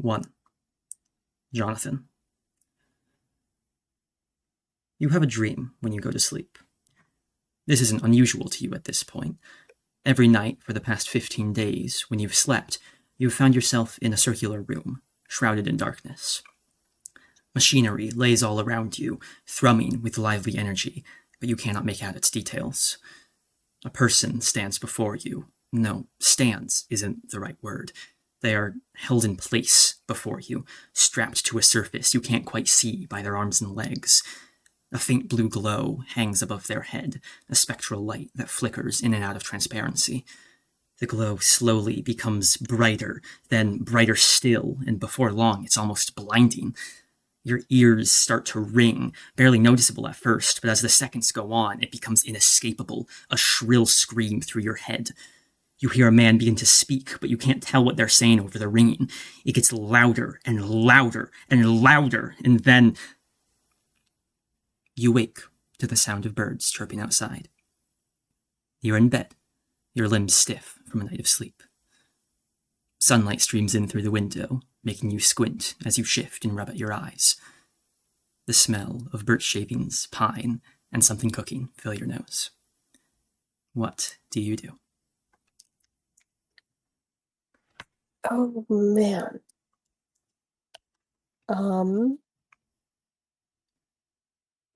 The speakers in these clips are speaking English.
1. Jonathan. You have a dream when you go to sleep. This isn't unusual to you at this point. Every night for the past 15 days, when you've slept, you've found yourself in a circular room, shrouded in darkness. Machinery lays all around you, thrumming with lively energy, but you cannot make out its details. A person stands before you. No, stands isn't the right word. They are held in place before you, strapped to a surface you can't quite see by their arms and legs. A faint blue glow hangs above their head, a spectral light that flickers in and out of transparency. The glow slowly becomes brighter, then brighter still, and before long it's almost blinding. Your ears start to ring, barely noticeable at first, but as the seconds go on, it becomes inescapable, a shrill scream through your head. You hear a man begin to speak, but you can't tell what they're saying over the ringing. It gets louder and louder and louder, and then you wake to the sound of birds chirping outside. You're in bed, your limbs stiff from a night of sleep. Sunlight streams in through the window, making you squint as you shift and rub at your eyes. The smell of birch shavings, pine, and something cooking fill your nose. What do you do? Oh, man.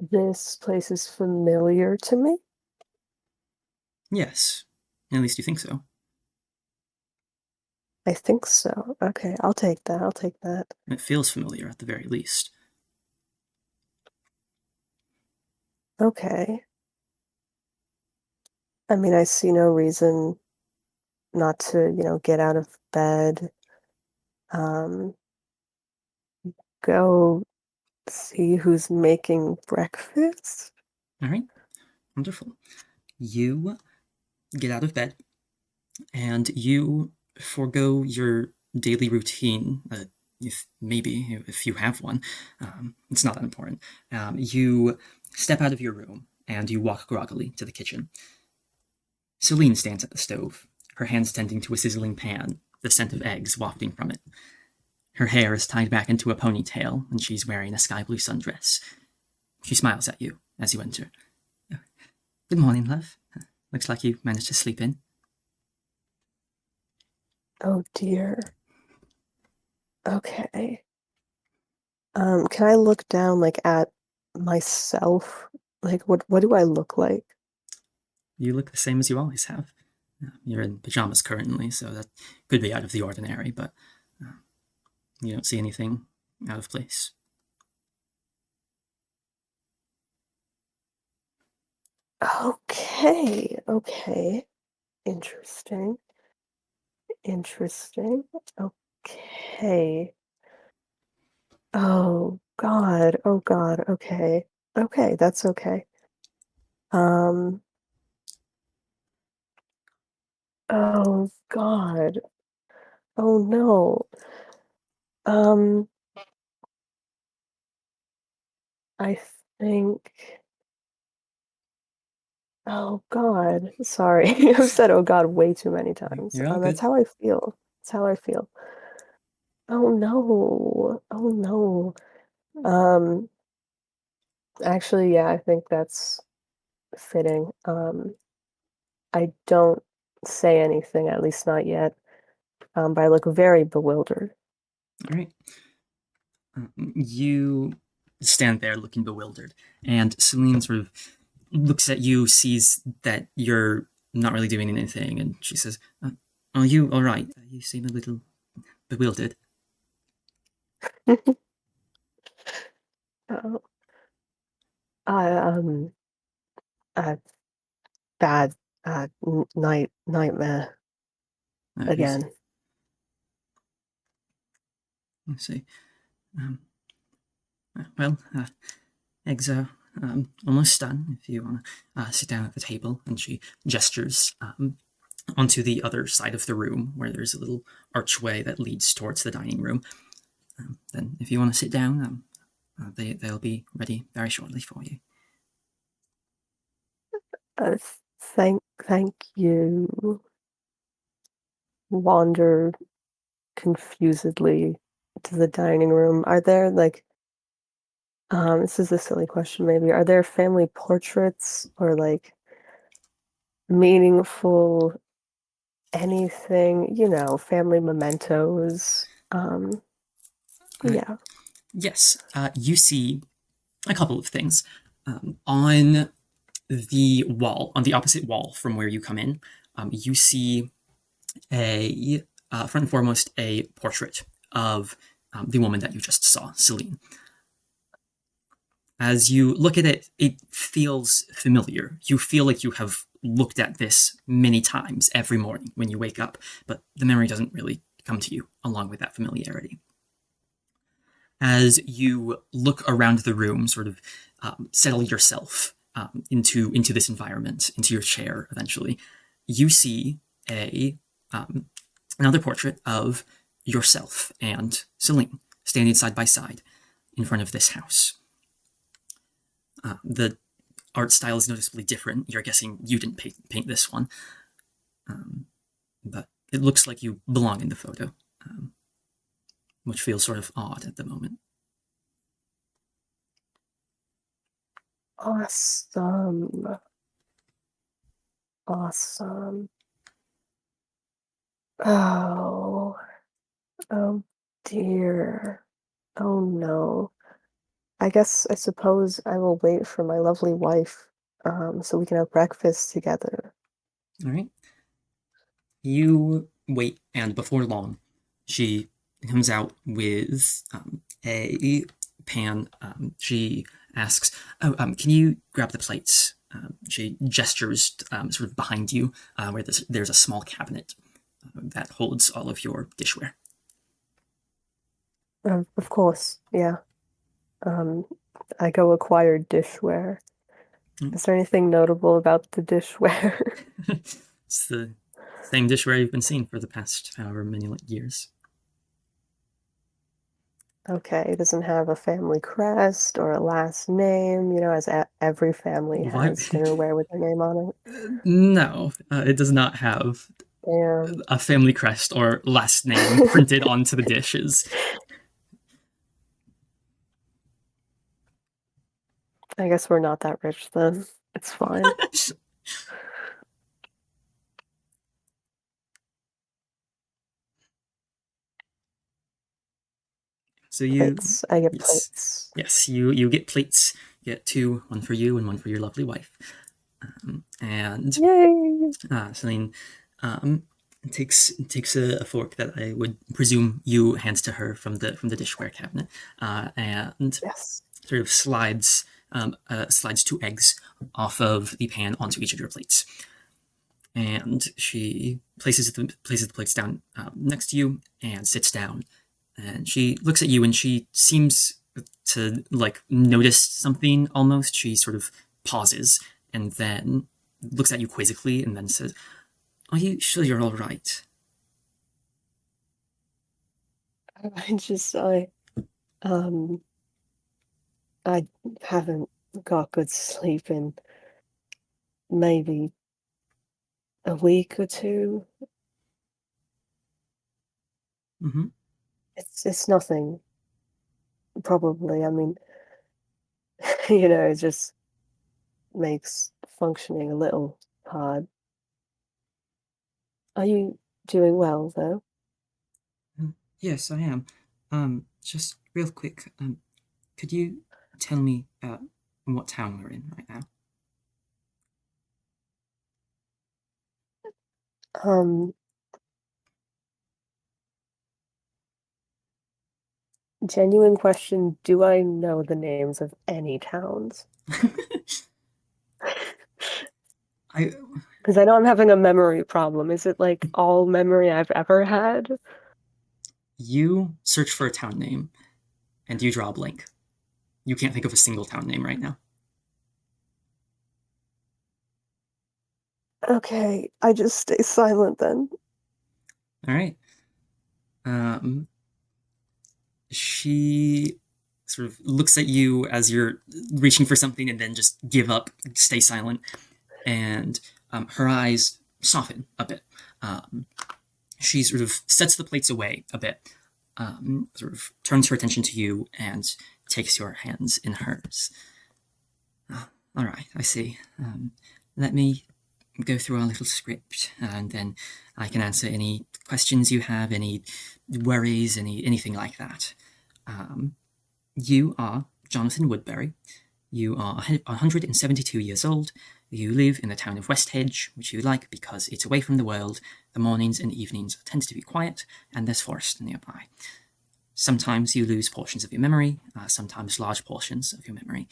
This place is familiar to me. Yes, at least you think so. I think so. Okay, I'll take that. It feels familiar at the very least. Okay. I mean, I see no reason not to, get out of bed, um, go see who's making breakfast. All right, wonderful. You get out of bed and you forego your daily routine, if you have one. It's not that important. You step out of your room and you walk groggily to the kitchen. Celine stands at the stove, her hands tending to a sizzling pan, the scent of eggs wafting from it. Her hair is tied back into a ponytail, and she's wearing a sky blue sundress. She smiles at you as you enter. Good morning, love. Looks like you managed to sleep in. Oh dear. Okay. Can I look down like at myself? Like what do I look like? You look the same as you always have. You're in pajamas currently, so that could be out of the ordinary, but you don't see anything out of place. Okay. Interesting. Okay. Oh God, okay. Okay, that's okay. Um, oh God. Oh no. Um, I think, oh God, sorry. I've said oh God way too many times. You're all That's good. how I feel. That's how I feel. Oh no. Oh no. Um, actually, yeah, I think that's fitting. I don't say anything, at least not yet, but I look very bewildered. All right. You stand there looking bewildered, and Celine sort of looks at you, sees that you're not really doing anything, and she says, "Are you all right? You seem a little bewildered." Oh, I a bad nightmare Who's? again. Let's see. Um, well, eggs are almost done. If you want to sit down at the table, and she gestures onto the other side of the room, where there's a little archway that leads towards the dining room. Then, if you want to sit down, they'll be ready very shortly for you. Uh, thank you. Wander confusedly to the dining room. Are there like this is a silly question maybe. Are there family portraits or like meaningful anything, family mementos? Uh, Yeah. yes, you see a couple of things. On the wall, on the opposite wall from where you come in, you see a front and foremost a portrait of the woman that you just saw, Celine. As you look at it, it feels familiar. You feel like you have looked at this many times every morning when you wake up, but the memory doesn't really come to you along with that familiarity. As you look around the room, sort of settle yourself into this environment, into your chair eventually, you see a another portrait of yourself and Celine standing side by side in front of this house. The art style is noticeably different. You're guessing you didn't paint this one, but it looks like you belong in the photo, which feels sort of odd at the moment. Awesome. Awesome. Oh, oh dear. Oh no. I suppose I will wait for my lovely wife, so we can have breakfast together. All right. You wait, and before long, she comes out with a pan. She asks, "Oh, can you grab the plates?" She gestures sort of behind you, where there's a small cabinet that holds all of your dishware. Of course, yeah. Um, I go acquire dishware. Mm. Is there anything notable about the dishware? It's the same dishware you've been seeing for the past however many years. Okay, it doesn't have a family crest or a last name, as every family Why? has dinnerware with their name on it. No, it does not have Damn. a family crest or last name printed onto the dishes. I guess we're not that rich then. It's fine. So you, Plates. I get yes, plates. yes, you get plates. You get two, one for you and one for your lovely wife. And Yay! Celine takes a fork that I would presume you hand to her from the dishware cabinet, and Yes. sort of slides two eggs off of the pan onto each of your plates. And she places the plates down next to you and sits down. And she looks at you and she seems to like notice something almost. She sort of pauses and then looks at you quizzically and then says, "Are you sure you're all right?" Um, I haven't got good sleep in maybe a week or two. Mm-hmm. It's nothing, probably. I mean, it just makes functioning a little hard. Are you doing well, though? Yes, I am. Just real quick, could you tell me what town we're in right now? Um, Genuine question, do I know the names of any towns? I Because I know I'm having a memory problem. Is it like all memory I've ever had? You search for a town name and you draw a blank. You can't think of a single town name right now. Okay, I just stay silent then. All right. Um, she sort of looks at you as you're reaching for something and then just give up, stay silent, and her eyes soften a bit. She sort of sets the plates away a bit, sort of turns her attention to you and takes your hands in hers. All right, I see. Let me go through our little script, and then I can answer any questions you have, any worries, anything like that. You are Jonathan Woodbury. You are 172 years old. You live in the town of Westhedge, which you like because it's away from the world. The mornings and evenings tend to be quiet, and there's forest nearby. Sometimes you lose portions of your memory, sometimes large portions of your memory.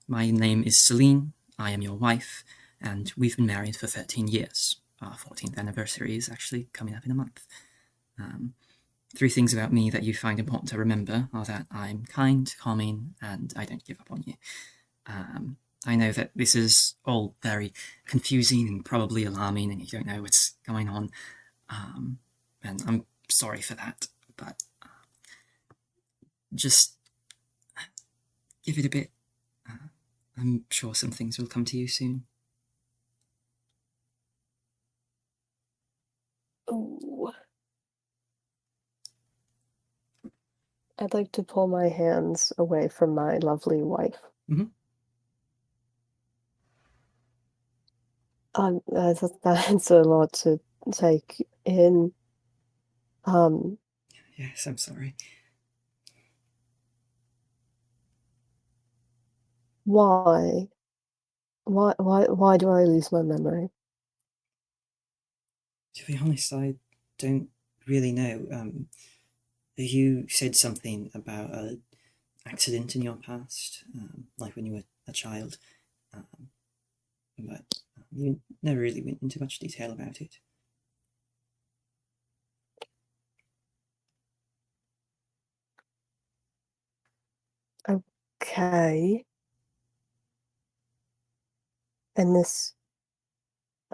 My name is Celine. I am your wife, and we've been married for 13 years. Our 14th anniversary is actually coming up in a month. 3 things about me that you find important to remember are that I'm kind, calming, and I don't give up on you. I know that this is all very confusing and probably alarming, and you don't know what's going on. And I'm sorry for that, but just give it a bit. I'm sure some things will come to you soon. Ooh. I'd like to pull my hands away from my lovely wife. Mhm. That's a lot to take in. Yes, I'm sorry. Why? Why do I lose my memory? To be honest, I don't really know. You said something about an accident in your past, like when you were a child, but you never really went into much detail about it. Okay. And this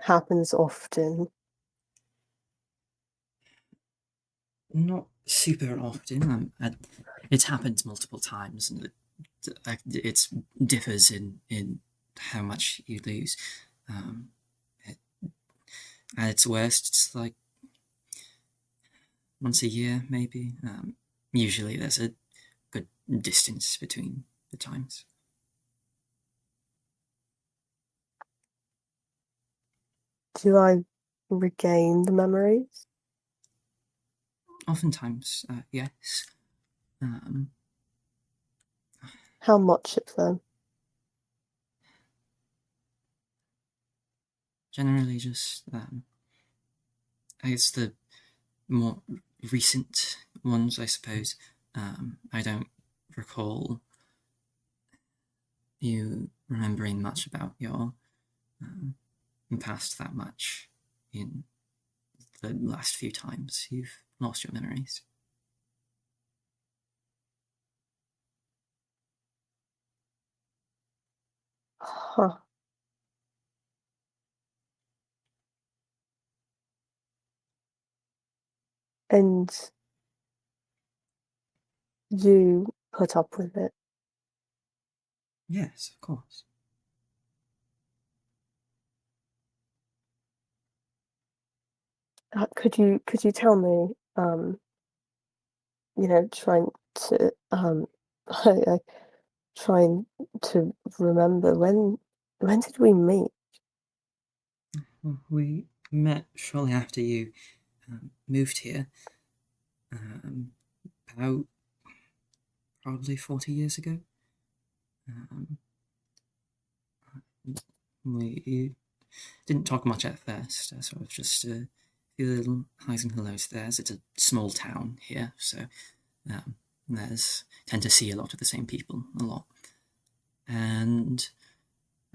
happens often. Not super often. It's happened multiple times, and it differs in how much you lose. Um, it, at its worst, it's like once a year, maybe. Usually, there's a good distance between the times. Do I regain the memories? Oftentimes, yes. Um, How much of them? Generally, just I guess the more recent ones, I suppose. I don't recall you remembering much about your um, past that much in the last few times you've lost your memories. Huh. And you put up with it. Yes, of course. Could you tell me, trying to I trying to remember when did we meet? Well, we met shortly after you moved here, um, about probably 40 years ago. Um, we didn't talk much at first, sort of just a few little highs and lows there. It's a small town here, so there's tend to see a lot of the same people a lot. And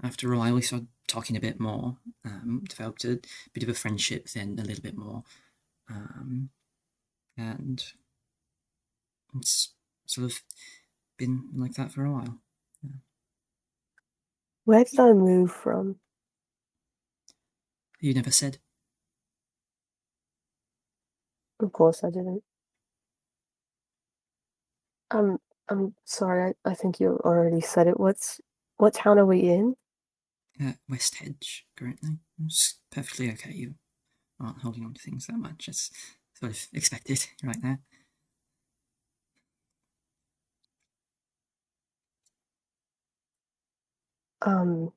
after a while, we started talking a bit more, developed a bit of a friendship, then a little bit more, and it's sort of been like that for a while. Yeah. Where did I move from? You never said. Of course I didn't. Um, I'm sorry, I think you already said it. What town are we in? West Hedge currently. It's perfectly okay. You aren't holding on to things that much. It's sort of expected right now. Um,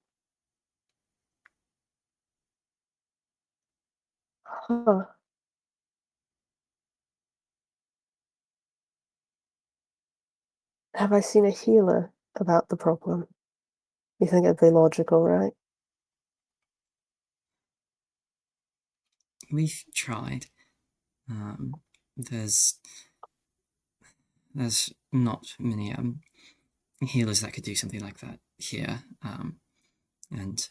huh. Have I seen a healer about the problem? You think it'd be logical, right? We've tried. Um, there's there's not many healers that could do something like that here, and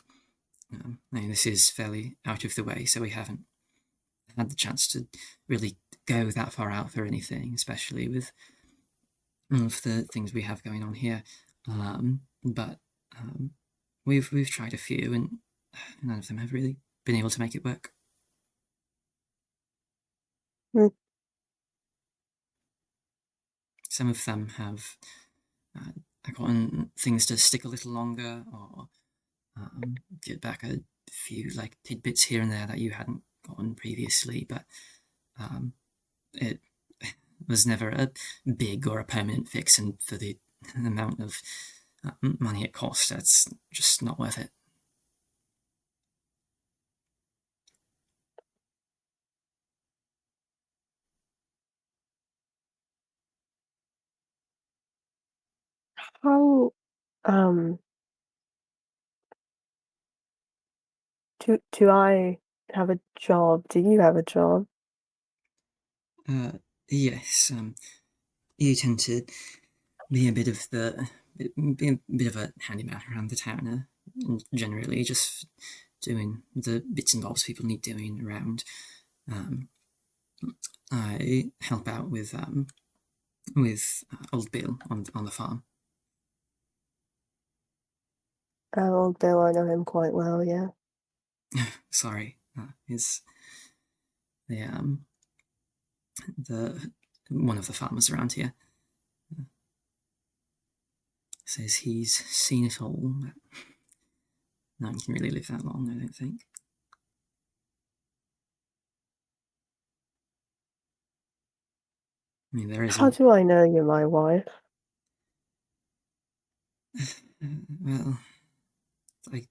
I mean, this is fairly out of the way, so we haven't had the chance to really go that far out for anything, especially with all of the things we have going on here. But we've tried a few, and none of them have really been able to make it work. Hmm. Some of them have gotten things to stick a little longer, or get back a few like tidbits here and there that you hadn't gotten previously, but um, it was never a big or a permanent fix, and for the amount of money it costs, that's just not worth it. How, um, do I have a job? Do you have a job? Uh, yes, you tend to be a bit of be a bit of a handyman around the town, and generally just doing the bits and bobs people need doing around. Um, I help out with old Bill on the farm. Old Bill, I know him quite well, yeah. Sorry, is the the one of the farmers around here. Says he's seen it all, but no one can really live that long, I don't think. I mean, there How isn't. do I know you're my wife? Well, I,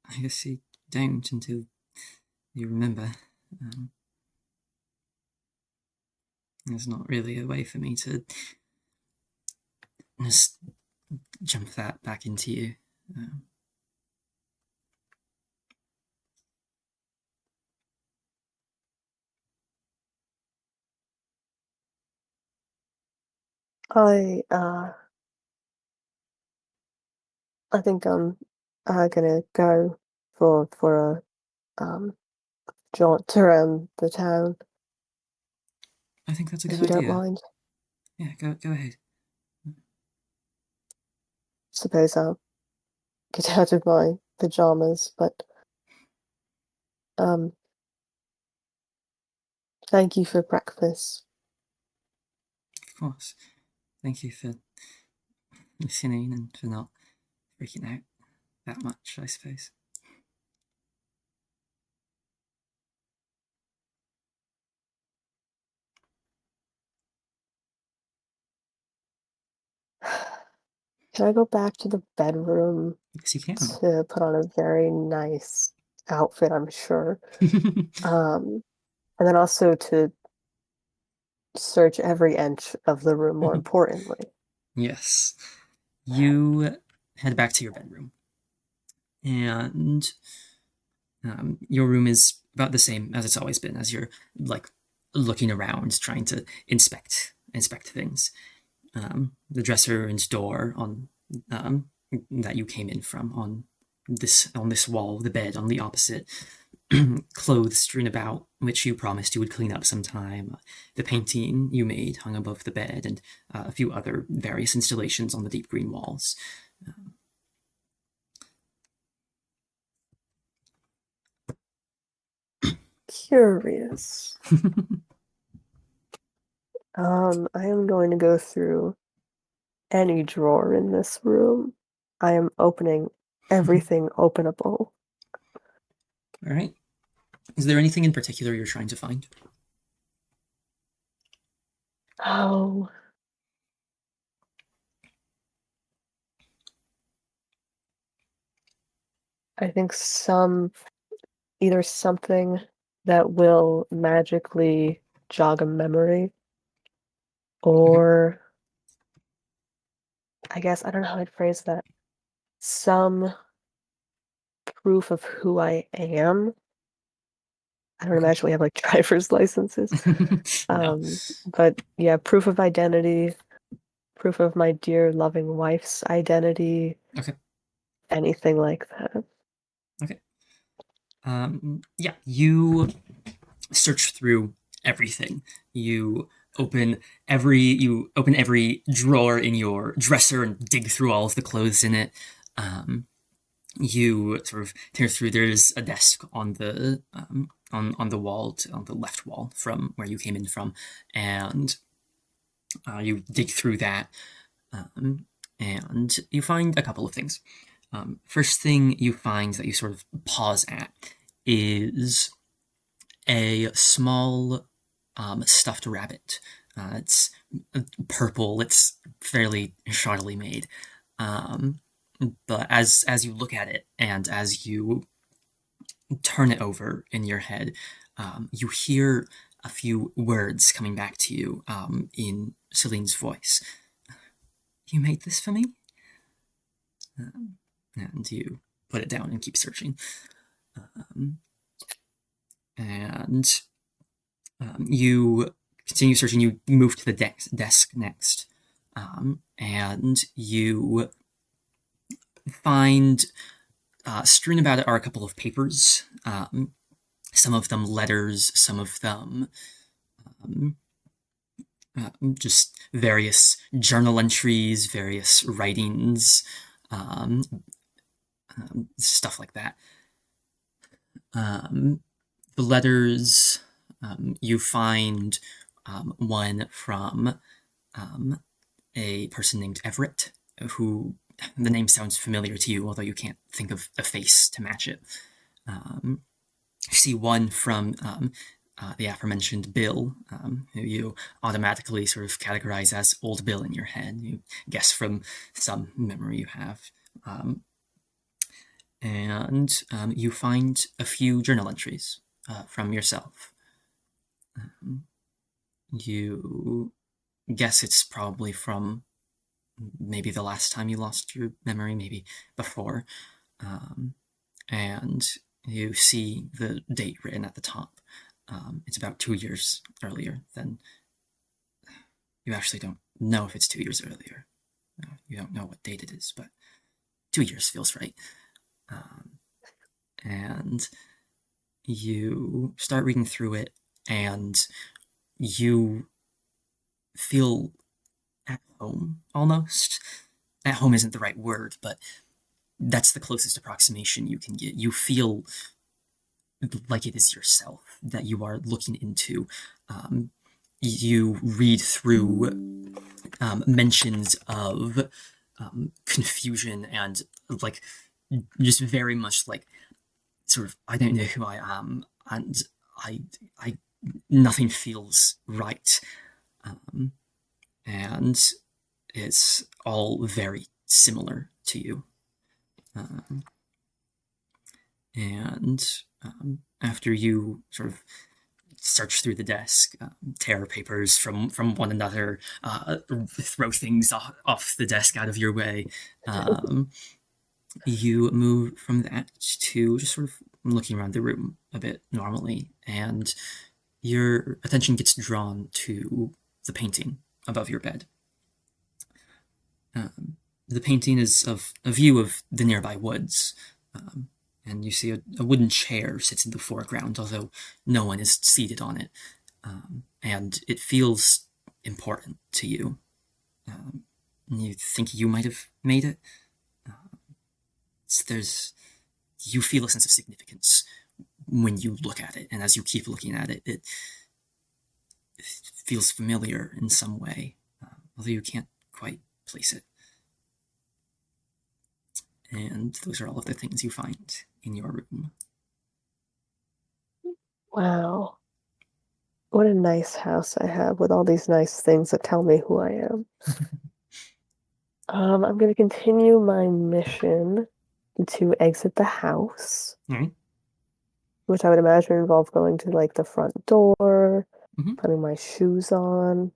I guess you don't until you remember. Um, there's not really a way for me to just jump that back into you. Um, I, uh, I think I'm, gonna go for a, jaunt around the town, I think that's a good if you don't idea. mind. Yeah, go ahead. Suppose I'll get out of my pajamas, but, um, thank you for breakfast. Of course. Thank you for listening and for not freaking out that much, I suppose. Can I go back to the bedroom Yes, you can. to put on a very nice outfit, I'm sure. Um, and then also to search every inch of the room, more importantly. Yes. You head back to your bedroom, and your room is about the same as it's always been, as you're like looking around, trying to inspect things. The dresser and door on um, that you came in from on this wall, the bed on the opposite, clothes strewn about, which you promised you would clean up sometime. The painting you made hung above the bed, and a few other various installations on the deep green walls. Curious. I am going to go through any drawer in this room. I am opening everything openable. All right. Is there anything in particular you're trying to find? Oh, I think either something that will magically jog a memory, Okay. or I guess I don't know how I'd phrase that. Some proof of who I am. I don't imagine we have like driver's licenses. No. But yeah, proof of identity, proof of my dear loving wife's identity, Okay. anything like that. Okay. Yeah, you search through everything. You open every drawer in your dresser and dig through all of the clothes in it. Um, you sort of tear through. There's a desk on the wall, on the left wall from where you came in from, and you dig through that, um, and you find a couple of things. First thing you find that you sort of pause at is a small stuffed rabbit. It's purple. It's fairly shoddily made. Um, but as you look at it and as you turn it over in your head, you hear a few words coming back to you in Celine's voice. You made this for me? Um, and you put it down and keep searching. Um, and you continue searching. You move to the desk next, and you find strewn about it are a couple of papers. Some of them letters, some of them um, just various journal entries, various writings, um, stuff like that. Um, the letters, you find one from um, a person named Everett, who the name sounds familiar to you, although you can't think of a face to match it. Um, you see one from the aforementioned Bill, who you automatically sort of categorize as Old Bill in your head. You guess from some memory you have. Um, and you find a few journal entries from yourself. Um, you guess it's probably from maybe the last time you lost your memory, maybe before. Um, and you see the date written at the top. It's about 2 years earlier. Then you actually don't know if it's 2 years earlier. You don't know what date it is, but 2 years feels right. Um, and you start reading through it, and you feel at home almost. At home isn't the right word, but that's the closest approximation you can get. You feel like it is yourself that you are looking into. You read through mentions of confusion and like just very much like sort of I don't know who I am and I I nothing feels right, um, and it's all very similar to you. Um, and after you sort of search through the desk, tear papers from one another, throw things off the desk out of your way. Um, you move from that to just sort of looking around the room a bit normally, and your attention gets drawn to the painting above your bed. Um, the painting is of a view of the nearby woods, um, and you see a wooden chair sits in the foreground, although no one is seated on it, and it feels important to you. And you think you might have made it. There's you feel a sense of significance when you look at it, and as you keep looking at it, it feels familiar in some way, although you can't quite place it. And those are all of the things you find in your room. Wow. What a nice house I have with all these nice things that tell me who I am. I'm gonna continue my mission to exit the house, All right. which I would imagine involve going to like the front door, Mm-hmm. putting my shoes on.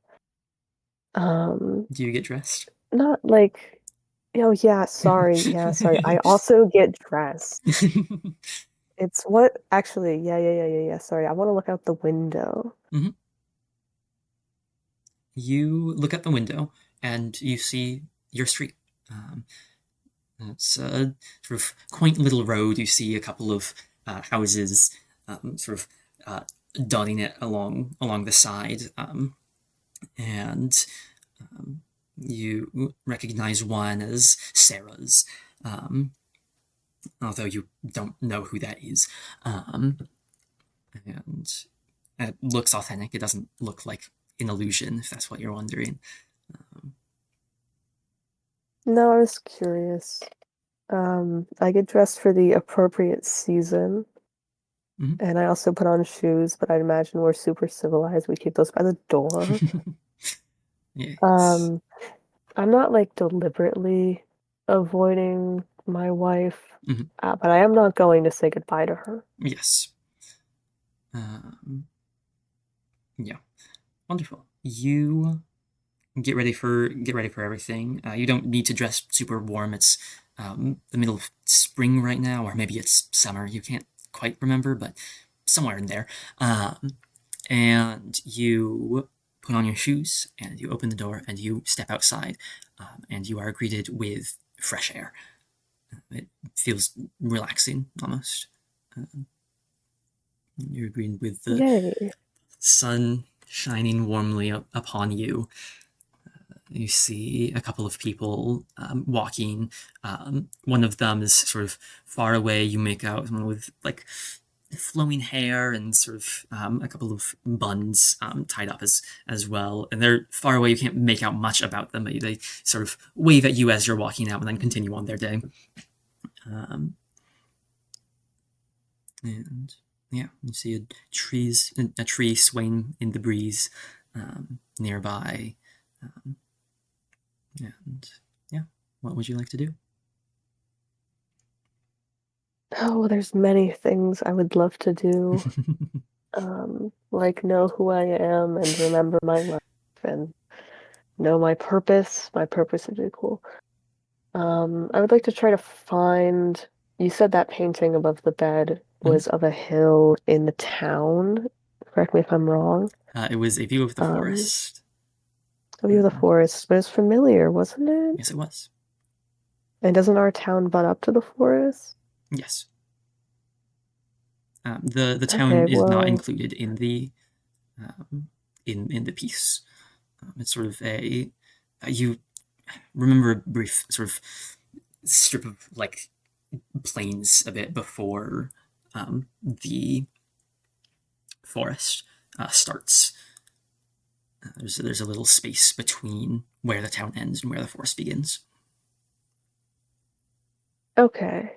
Um, Do you get dressed? not like, oh yeah, sorry. I also get dressed. It's what actually, yeah. Sorry, I want to look out the window. Mhm. You look out the window and you see your street. Um, it's a sort of quaint little road. You see a couple of houses, sort of uh, dotting it along the side, and um, you recognize one as Sarah's, um, although you don't know who that is. Um, and it looks authentic. It doesn't look like an illusion, if that's what you're wondering. Um, No, I was curious. I get dressed for the appropriate season, mhm. and I also put on shoes, but I'd imagine we're super civilized. We keep those by the door. Yes. Um, I'm not like deliberately avoiding my wife, Mhm. but I am not going to say goodbye to her. Yes. Um, yeah. Wonderful. You get ready for everything. You don't need to dress super warm. It's the middle of spring right now, or maybe it's summer. You can't quite remember, but somewhere in there. Um, and you put on your shoes, and you open the door, and you step outside, and you are greeted with fresh air. It feels relaxing almost. Um, you're greeted with the Yay. sun shining warmly upon you. You see a couple of people walking. One of them is sort of far away. You make out someone with like flowing hair and sort of a couple of buns tied up as well. And they're far away. You can't make out much about them, but they sort of wave at you as you're walking out and then continue on their day. Um, and yeah, you see a tree swaying in the breeze nearby. Um, and yeah, what would you like to do? Oh, there's many things I would love to do. Like know who I am and remember my life and know my purpose. My purpose would be cool. I would like to try to find. You said that painting above the bed Mhm. was of a hill in the town. Correct me if I'm wrong. It was a view of the Um, forest. a view of the Um, forest, but it's familiar, wasn't it? yes, it was. And doesn't our town butt up to the forest? Yes. The town Okay, is not well, included in the in the piece. It's sort of a you remember a brief sort of strip of like plains a bit before the forest starts. There's a little space between where the town ends and where the forest begins. okay.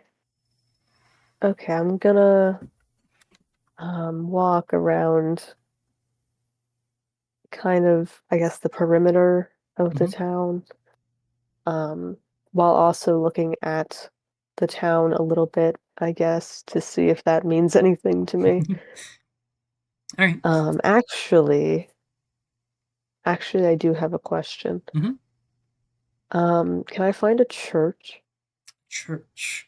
Okay, I'm gonna walk around kind of, I guess, the perimeter of the Hmm. town, um, while also looking at the town a little bit, I guess, to see if that means anything to me. All right. Um, actually, actually, I do have a question. Mm-hmm. Can I find a church? Church.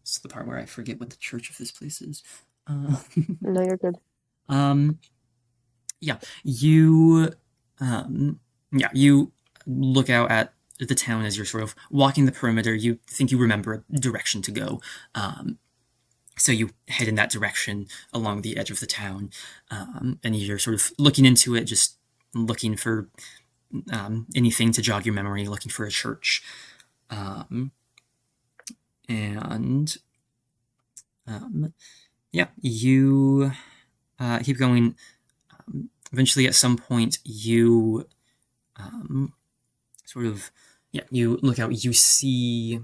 It's the part where I forget what the church of this place is. Uh, No, you're good. um, yeah, you, um, yeah, you look out at the town as you're sort of walking the perimeter. You think you remember a direction to go, um, so you head in that direction along the edge of the town, and you're sort of looking into it, just looking for anything to jog your memory, looking for a church, um, and um, yeah, you keep going. Eventually, at some point, you um, sort of, yeah, you look out, you see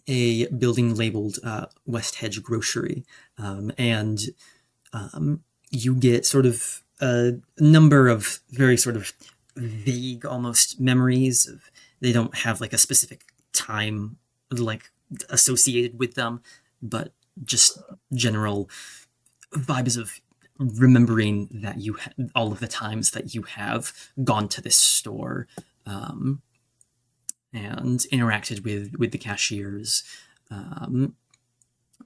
a building labeled West Hedge Grocery, and you get sort of a number of very sort of vague, almost memories of. They don't have like a specific time like associated with them, but just general vibes of remembering that all of the times that you have gone to this store, and interacted with the cashiers, um,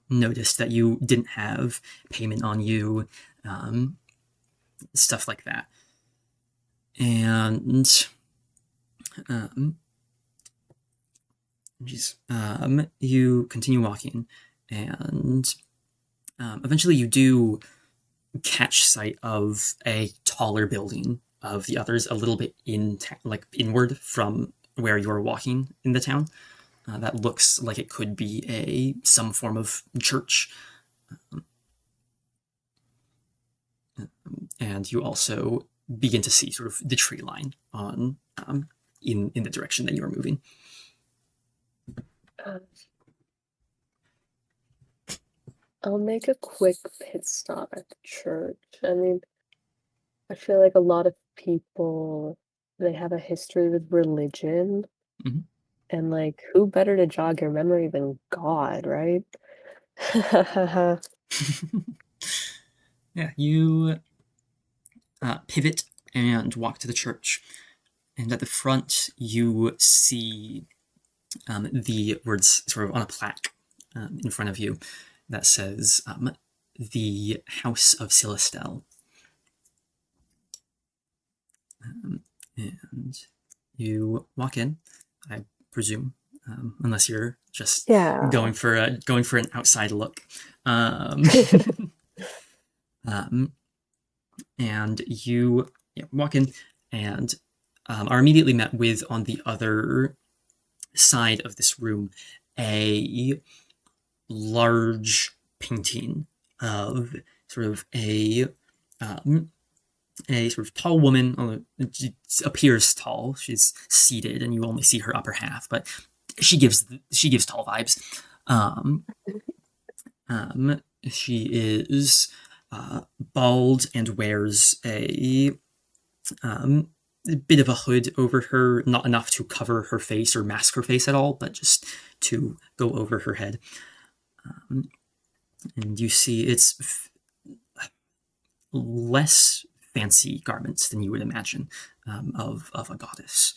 noticed that you didn't have payment on you, um, stuff like that. And um, you continue walking, and eventually you do catch sight of a taller building of the others, a little bit like inward from where you're walking in the town. That looks like it could be some form of church. And you also begin to see sort of the tree line on in the direction that you are moving. I'll make a quick pit stop at the church. I mean, I feel like a lot of people, they have a history with religion, Mhm. and like, who better to jog your memory than God, right? Yeah, you pivot and walk to the church, and at the front you see the words sort of on a plaque in front of you that says the House of Celestel. And you walk in, I presume, unless you're just Yeah. going for an outside look. And you walk in and are immediately met with, on the other side of this room, a large painting of sort of a sort of tall woman. She appears tall. She's seated, and you only see her upper half, but she gives tall vibes. She is bald and wears a bit of a hood over her, not enough to cover her face or mask her face at all, but just to go over her head. And you see it's less fancy garments than you would imagine of a goddess.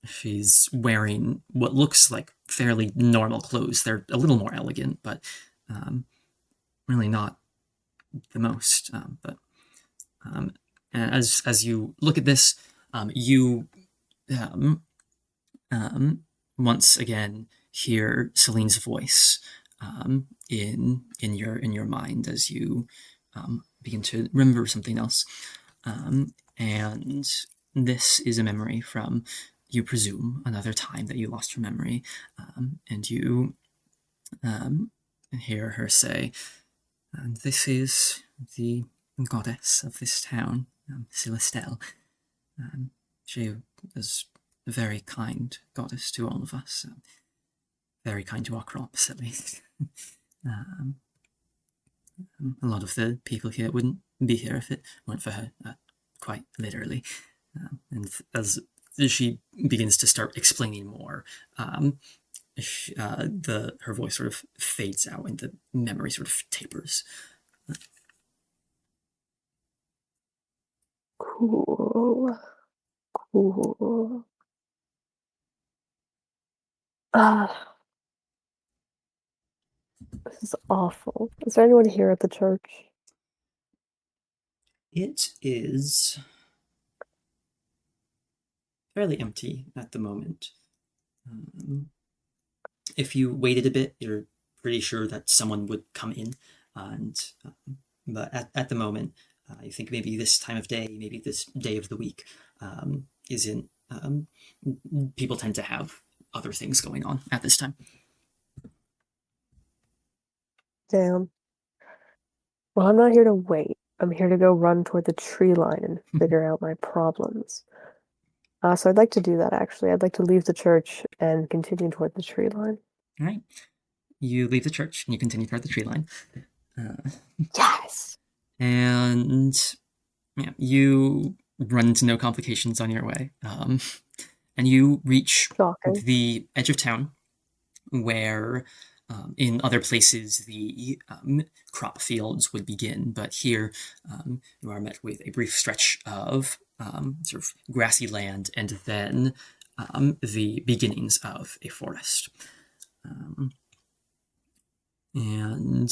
She's wearing what looks like fairly normal clothes. They're a little more elegant, but really not the most. But as you look at this, you once again hear Celine's voice in your mind as you begin to remember something else. And this is a memory from, you presume, another time that you lost your memory, and you hear her say, "And this is the goddess of this town, Celestel. She is a very kind goddess to all of us, very kind to our crops, at least. A lot of the people here wouldn't be here if it weren't for her, quite literally." And as she begins to start explaining more, her voice sort of fades out and the memory sort of tapers. Cool. This is awful. Is there anyone here at the church? It is fairly empty at the moment. If you waited a bit, you're pretty sure that someone would come in, and but at the moment, you think maybe this time of day, maybe this day of the week, isn't. People tend to have other things going on at this time. Damn. Well, I'm not here to wait. I'm here to go run toward the tree line and figure out my problems. So I'd like to do that, actually. I'd like to leave the church and continue toward the tree line. All right. You leave the church and you continue toward the tree line. Yes! And yeah, you run into no complications on your way. And you reach Shocking. the edge of town where in other places the crop fields would begin, but here you are met with a brief stretch of sort of grassy land and then the beginnings of a forest. And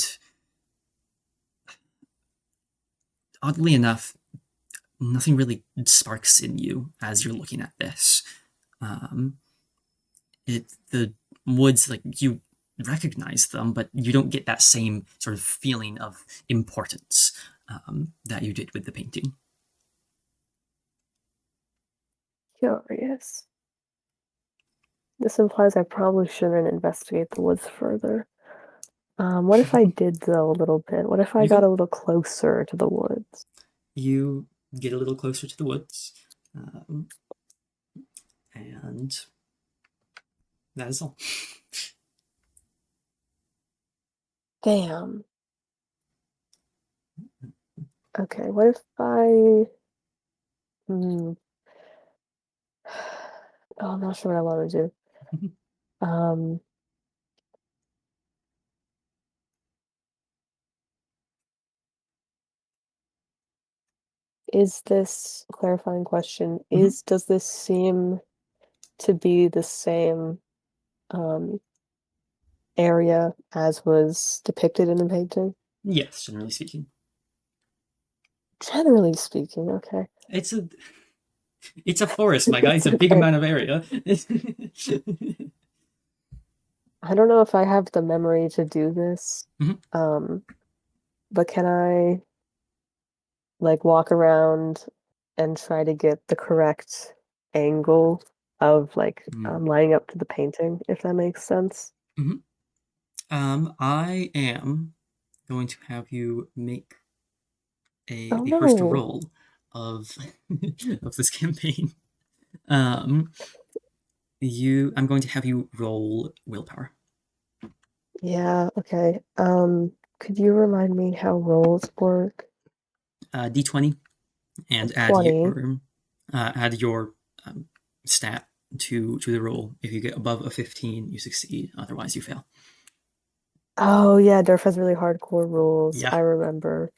oddly enough, nothing really sparks in you as you're looking at this. The woods, like, you recognize them, but you don't get that same sort of feeling of importance that you did with the painting. Curious. This implies I probably shouldn't investigate the woods further. What if I did, though, a little bit? What if I You got could- a little closer to the woods? you get a little closer to the woods, and that is all. Damn. Okay, what if I... Hmm. Oh, I'm not sure what I want to do. Um, is this clarifying question? Mhm. Does this seem to be the same um area as was depicted in the painting? Yes, generally speaking. Generally speaking, okay. It's a forest, my guy. It's It's a big okay. amount of area. I don't know if I have the memory to do this. Mhm. But can I like walk around and try to get the correct angle of like Mm. lining up to the painting, if that makes sense? Mhm. I am going to have you make Oh the first no. roll of of this campaign. Um, I'm going to have you roll willpower. Yeah, okay. Could you remind me how rolls work? D20 and D20. add your stat to the roll. If you get above a 15, you succeed. Otherwise, you fail. Oh yeah, Durf has really hardcore rules. Yeah. I remember.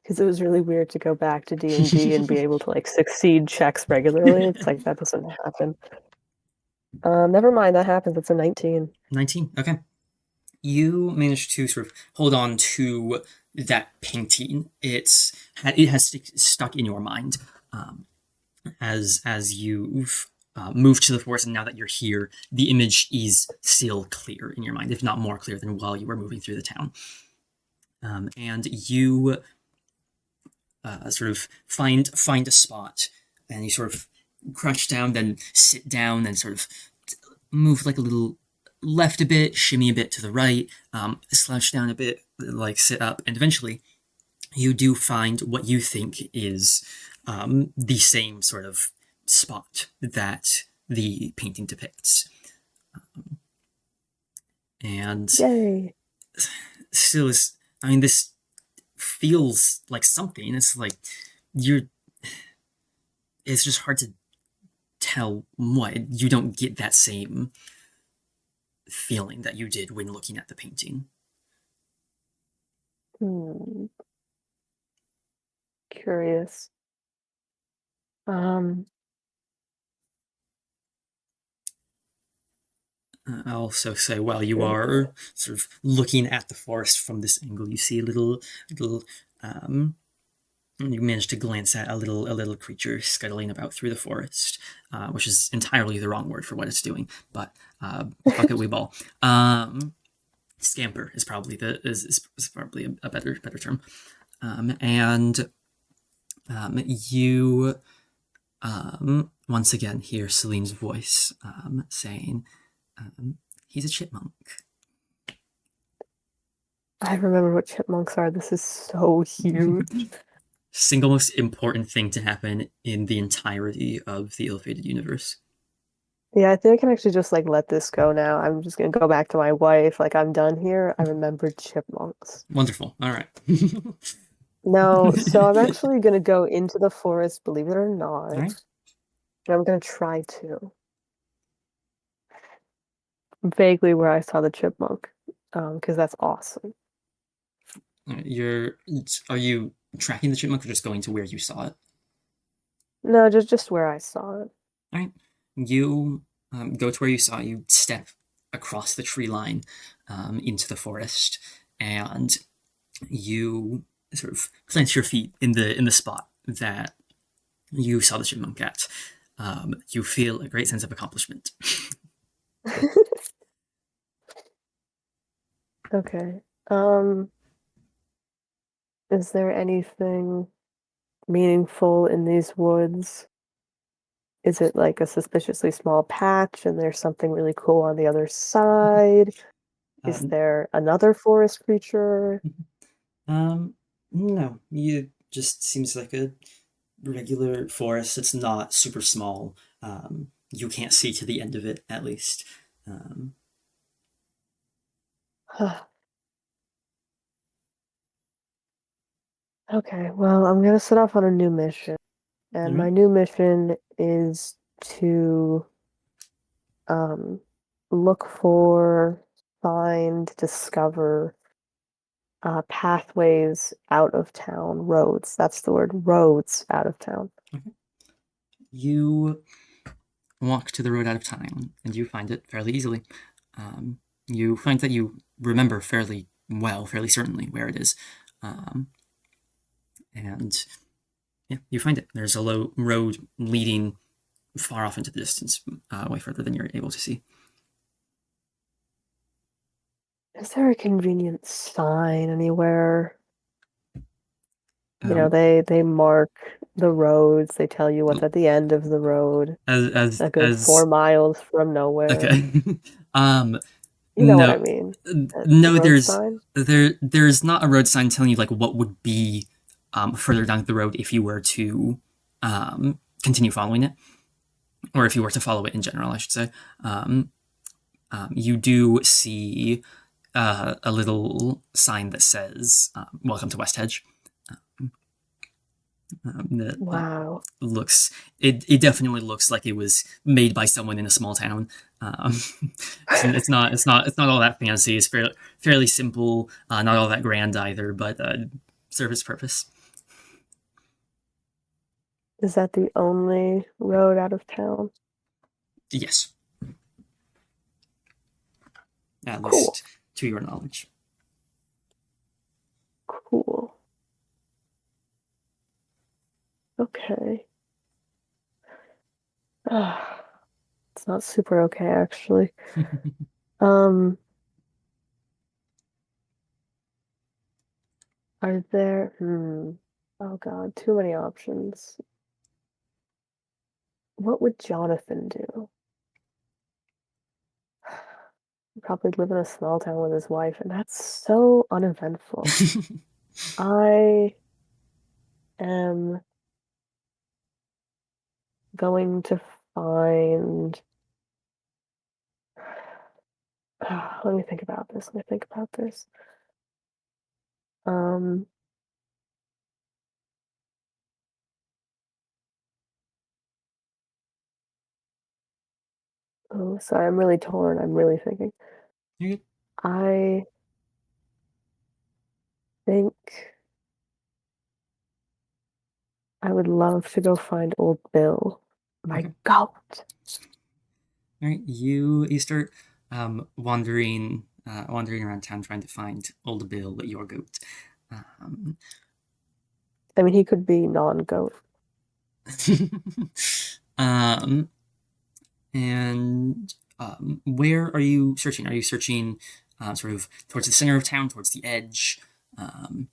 Because it was really weird to go back to D&D and be able to like succeed checks regularly. It's like that doesn't happen. Never mind, that happens. It's a 19. 19. Okay. You managed to sort of hold on to that painting. It has stuck in your mind as you've moved to the forest, and now that you're here, the image is still clear in your mind, if not more clear than while you were moving through the town. And you sort of find a spot, and you sort of crouch down, then sit down, then sort of move like a little left a bit, shimmy a bit to the right, slouch down a bit, like sit up, and eventually you do find what you think is the same sort of spot that the painting depicts. And Yay. still is, I mean, this feels like something. It's like you're, it's just hard to tell what. You don't get that same feeling that you did when looking at the painting. Hmm. Curious. Um, I'll also say, while you are sort of looking at the forest from this angle, you see a little, you manage to glance at a little creature scuttling about through the forest, which is entirely the wrong word for what it's doing, but bucket we ball. Scamper is probably is probably a better term. And you once again hear Celine's voice saying, he's a chipmunk. I remember what chipmunks are. This is so huge. Single most important thing to happen in the entirety of the ill-fated universe. Yeah, I think I can actually just like let this go now. I'm just gonna go back to my wife. Like I'm done here. I remembered chipmunks. Wonderful. All right. No, so I'm actually gonna go into the forest, believe it or All not. right. And I'm gonna try to. Vaguely where I saw the chipmunk. Because that's awesome. All right. Are you tracking the chipmunk or just going to where you saw it? No, just where I saw it. All right. You go to where you saw it. You step across the tree line into the forest, and you sort of plant your feet in the spot that you saw the chipmunk at. You feel a great sense of accomplishment. Okay. Is there anything meaningful in these woods? Is it like a suspiciously small patch and there's something really cool on the other side? Is Um, there another forest creature? um, no, you just seems like a regular forest. It's not super small. You can't see to the end of it, at least. Um, Okay, well, I'm gonna set off on a new mission. all And right. my new mission is to um, look for, find, discover pathways out of town, roads. That's the word, roads out of town. Okay. You walk to the road out of town, and you find it fairly easily. You find that you remember fairly well, fairly certainly where it is, um, and yeah, you find it. There's a low road leading far off into the distance, way further than you're able to see. Is there a convenient sign anywhere? You know, Um, they mark the roads, they tell you what's at the end of the road, a good as 4 miles from nowhere. okay. um, You know what I no, mean? A no. road sign? There's not a road sign telling you like what would be further down the road if you were to continue following it, or if you were to follow it in general, I should say. Um, you do see a little sign that says "Welcome to West Hedge." That Wow. looks it definitely looks like it was made by someone in a small town. Um, it's not all that fancy. It's fairly simple, not all that grand either, but serve its purpose. Is that the only road out of town? Yes, at Cool. least to your knowledge. Cool. Okay. It's not super okay, actually. Um, are there, oh God, too many options. What would Jonathan do? Probably live in a small town with his wife, and that's so uneventful. I am going to find. Let me think about this. Let me think about this. Um, oh, sorry, I'm really torn. I'm really thinking. You're good. I think I would love to go find old Bill, my Okay. goat. All right. You start wandering around town trying to find old Bill, your goat. Um, I mean, he could be non-goat. um, and where are you searching? Are you searching sort of towards the center of town, towards the edge? Um,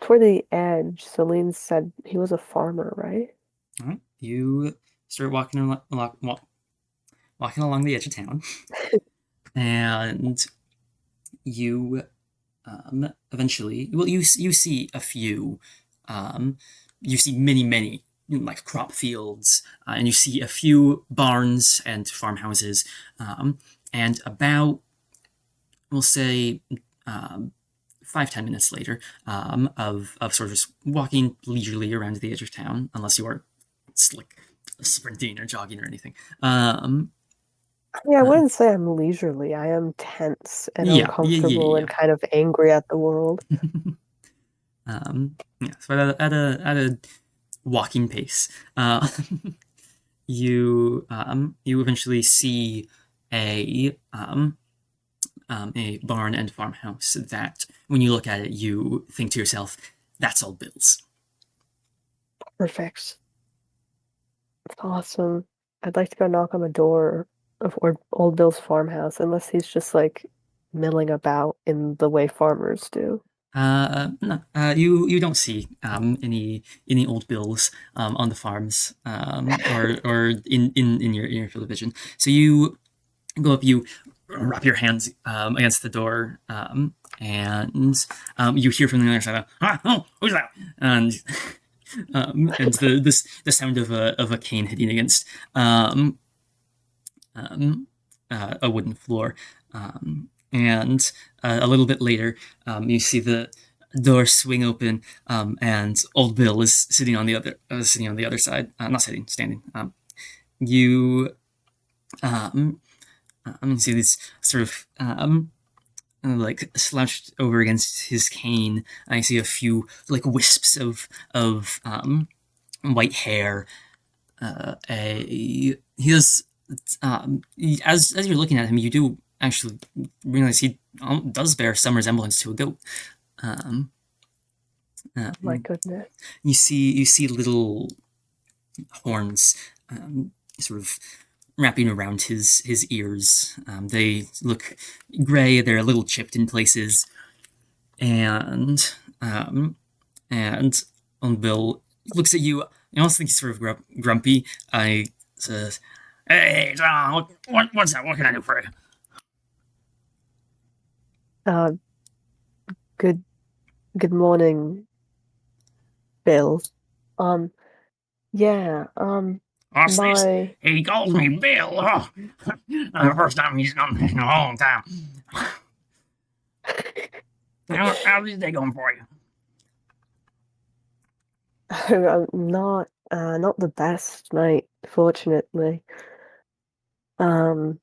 Toward the edge, Celine said he was a farmer, right? all right, you start walking along the edge of town, and you eventually, well, you see a few you see many like crop fields, and you see a few barns and farmhouses, and about, we'll say, um, 5-10 minutes later, of sort of just walking leisurely around the edge of town, unless you are like sprinting or jogging or anything. Yeah, I Um, wouldn't say I'm leisurely. I am tense and uncomfortable yeah. and kind of angry at the world. Yeah. So at a walking pace, you eventually see a a barn and farmhouse that, when you look at it, you think to yourself, "That's Old Bill's." Perfect. Awesome. I'd like to go knock on the door of Old Bill's farmhouse, unless he's just like milling about in the way farmers do. No, you don't see any old bills on the farms, or in your field of vision. So you go up, you wrap your hands against the door, and you hear from the other side, "Oh, who's that?" And the sound of a cane hitting against um, um, a wooden floor. And a little bit later, you see the door swing open, and Old Bill is sitting on the other side, not sitting, standing. You see this sort of like slouched over against his cane. I see a few like wisps of white hair. He has as you're looking at him, you do actually realize he does bear some resemblance to a goat. Um, My um, goodness. you see little horns, sort of wrapping around his ears. They look gray. They're a little chipped in places, and and Bill looks at you. I also think he's sort of grumpy. I says, "Hey, John, what's that? What can I do for you?" Uh, good good morning, Bill. Um, yeah, What's this? my He calls me Bill. Oh, the first time he's done this in a long time. How's this day going for you? I'm not the best, mate, fortunately. Um,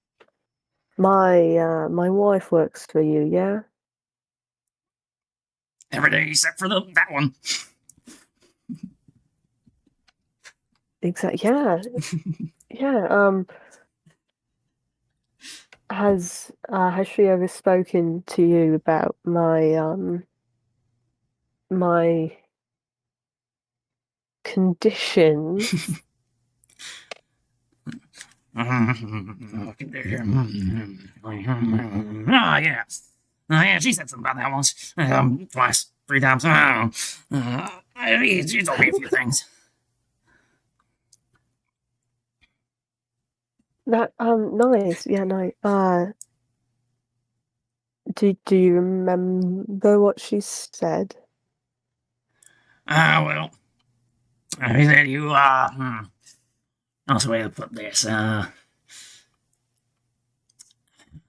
my wife works for you, yeah? Every day except for that one. Exactly. Yeah, yeah. Has she ever spoken to you about my conditions? Ah, yeah. Yeah, she said something about that once. Twice, 3 times. I don't know. She told me a few things. That nice. Yeah, no. Do you remember what she said? Well, he said you, how's the way to put this?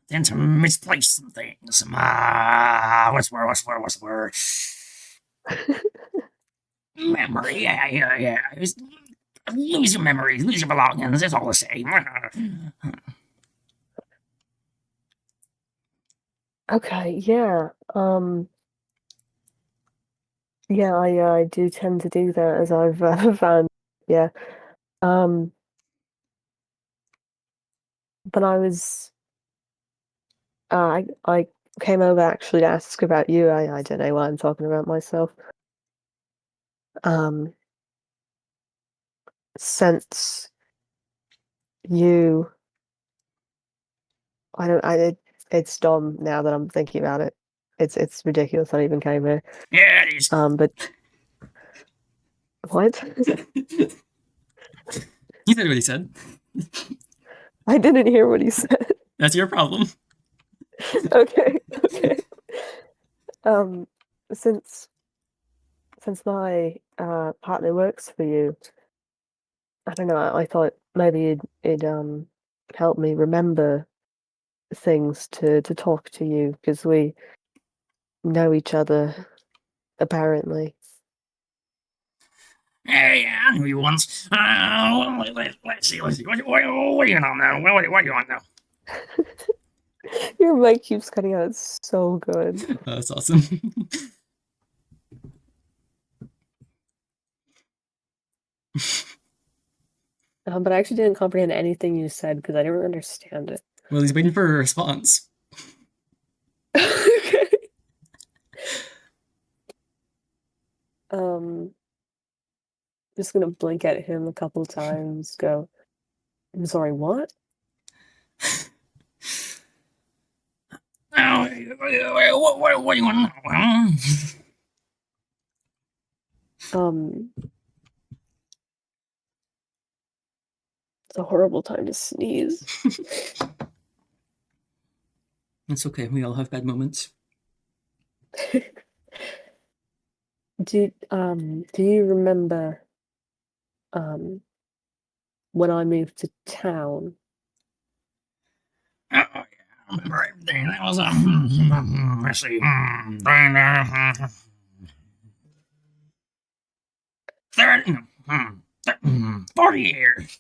Tend to misplace some things. What's the word? Memory. Yeah. Lose your memories, lose your belongings. It's all the same. Okay, yeah. Yeah, I do tend to do that as I've found. Yeah. Um, but I came over actually to ask about you. I don't know why I'm talking about myself. Um, since you, I don't, I it, it's dumb now that I'm thinking about it. It's ridiculous I even came here. Yeah, it is. But what? He said what he said. I didn't hear what he said. That's your problem. Okay. Um, since since my partner works for you, I don't know, I thought maybe it'd help me remember things to talk to you because we know each other apparently. Hey, I knew you once. Let's see. What do you know now? What do you want now? Your mic keeps cutting out. It's so good. That's awesome. But I actually didn't comprehend anything you said because I didn't understand it. Well, he's waiting for a response. Okay. Just gonna blink at him a couple times, go, I'm sorry, what? Now, what do you want now? It's a horrible time to sneeze. It's okay. We all have bad moments. Do you remember when I moved to town? Oh, yeah, I remember everything. That was let's see, 30, 40 years.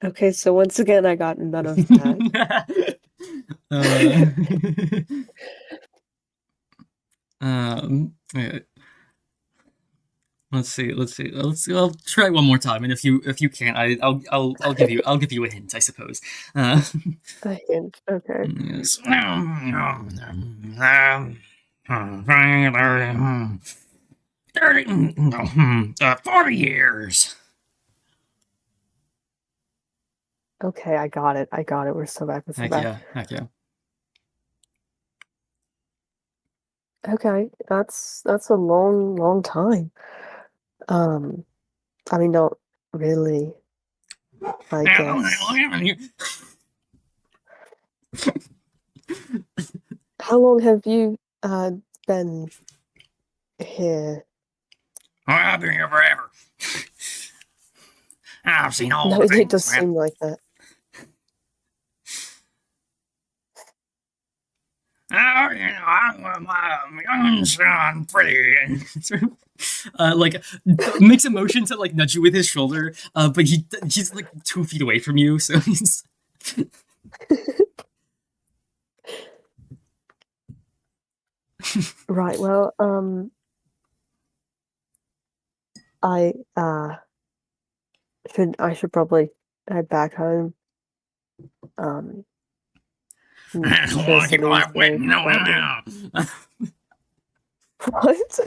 Okay, so once again I got none of that. Yeah. Let's see. I'll try one more time, and if you can't, I'll give you a hint, I suppose. A hint, okay. Yes. 40 years. Okay, I got it. We're so back. Heck yeah. Okay, that's a long time. I mean, not really, I guess. How long have you been here? I've been here forever. I've seen all No, the things, it does man. seem like that. Oh, you know, I'm young son, pretty. Like makes a motion to like nudge you with his shoulder, but he's like 2 feet away from you, so he's. Right. Well, I should probably head back home. I'm sure Celine's very excited. What?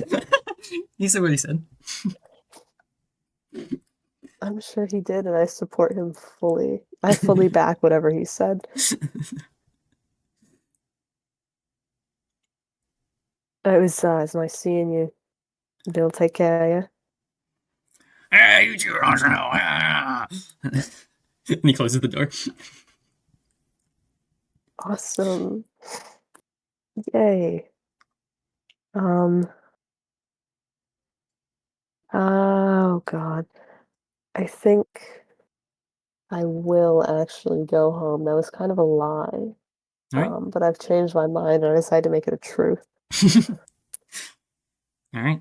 He said what he said. I'm sure he did, and I support him fully. I fully back whatever he said. It was nice seeing you. Bill, take care of you. Hey, you two don't know. And he closes the door. Awesome. Yay. Oh God. I think I will actually go home. That was kind of a lie. All right. But I've changed my mind and I decided to make it a truth. All right.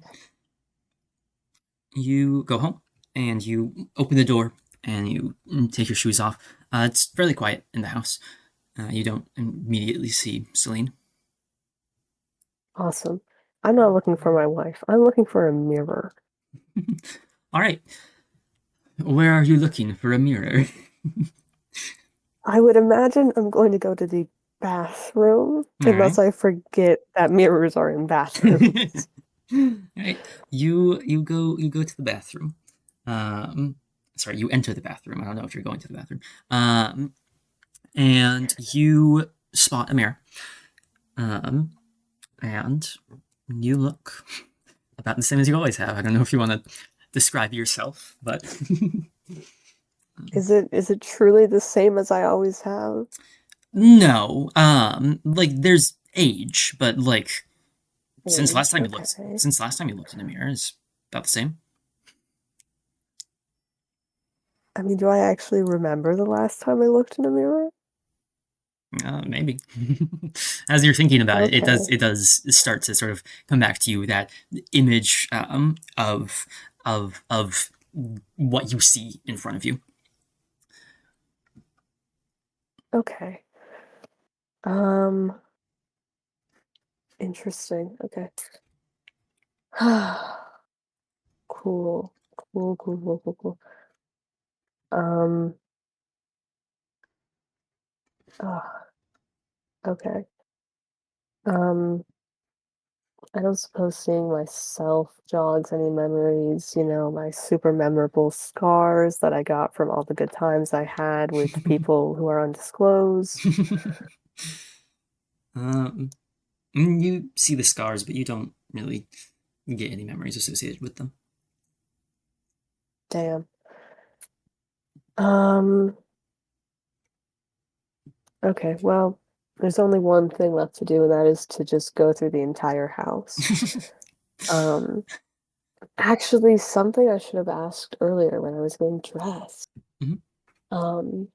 You go home and you open the door and you take your shoes off. It's fairly quiet in the house. You don't immediately see Celine. Awesome. I'm not looking for my wife. I'm looking for a mirror. All right. Where are you looking for a mirror? I would imagine I'm going to go to the bathroom unless I forget that mirrors are in bathrooms. Right. You go to the bathroom. Sorry, you enter the bathroom. I don't know if you're going to the bathroom. And you spot a mirror. And you look about the same as you always have. I don't know if you want to describe yourself, but Is it truly the same as I always have? no. Like there's age, but like since last time you looked, Okay. since last time you looked in a mirror is about the same. I mean, do I actually remember the last time I looked in a mirror? Maybe. As you're thinking about it, Okay. it does start to sort of come back to you, that image of what you see in front of you. Okay. Um, Interesting. Okay. Cool. Cool, cool, cool, cool, cool. Um, ah, okay. Um, I don't suppose seeing myself jogs any memories, my super memorable scars that I got from all the good times I had with people who are undisclosed. um, you see the scars, but you don't really get any memories associated with them. Damn. Um, okay, well, there's only one thing left to do, and that is to just go through the entire house. Um, Actually, something I should have asked earlier when I was getting dressed. Mhm. Um,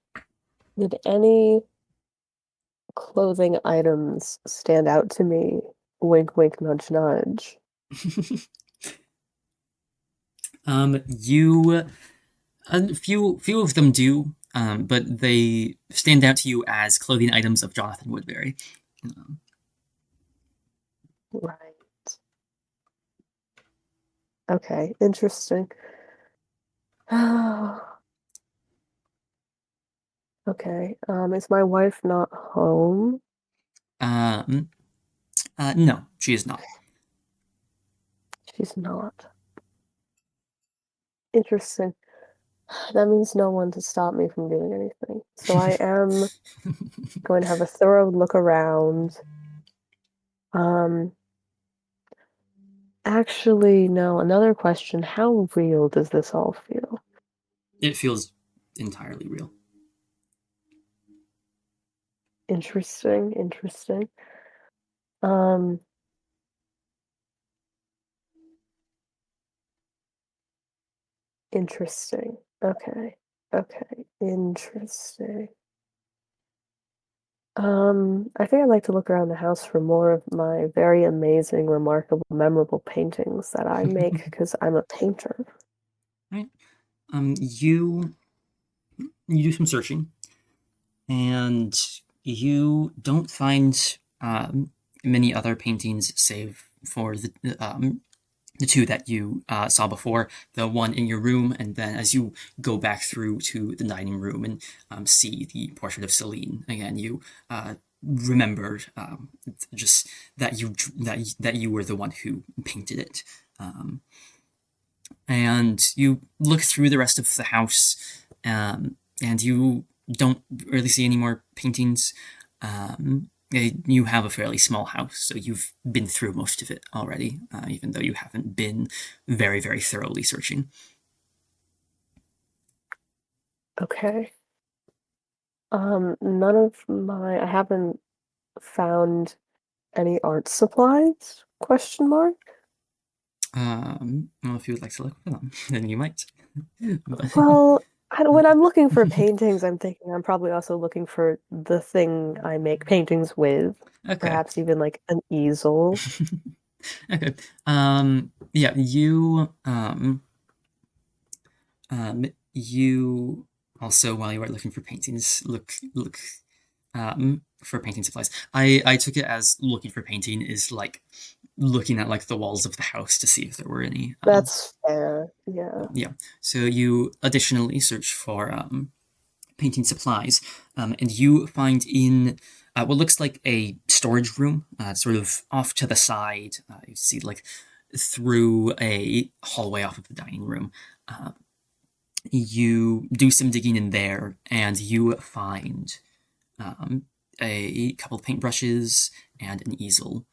did any clothing items stand out to me? Wink, wink, nudge, nudge. You a few of them do, but they stand out to you as clothing items of Jonathan Woodbury. Um, Right. Okay, interesting. Okay, is my wife not home? um, no, she is not. She's not. Interesting. That means no one to stop me from doing anything. So I am going to have a thorough look around. Um, Actually, no, another question. How real does this all feel? It feels entirely real. Interesting, interesting. Um, Interesting. Okay. Okay. Interesting. I think I'd like to look around the house for more of my very amazing, remarkable, memorable paintings that I make because I'm a painter. Right. You do some searching, and you don't find many other paintings save for the two that you saw before, the one in your room, and then as you go back through to the dining room and see the portrait of Celine again, you remembered just that you were the one who painted it. Um, and you look through the rest of the house, and you don't really see any more paintings. You have a fairly small house, so you've been through most of it already, even though you haven't been very, very thoroughly searching. Okay. None of I haven't found any art supplies? Question mark. Well, if you would like to look for them, then you might. But Well, when I'm looking for paintings, I'm thinking I'm probably also looking for the thing I make paintings with, okay. perhaps even like an easel. Okay. Yeah, you also, while you are looking for paintings, look for painting supplies. I took it as looking for painting is like looking at like the walls of the house to see if there were any. That's fair. Yeah. Yeah. So you additionally search for painting supplies, and you find in what looks like a storage room, sort of off to the side. You see like through a hallway off of the dining room. Uh, you do some digging in there, and you find um, a couple of paintbrushes and an easel,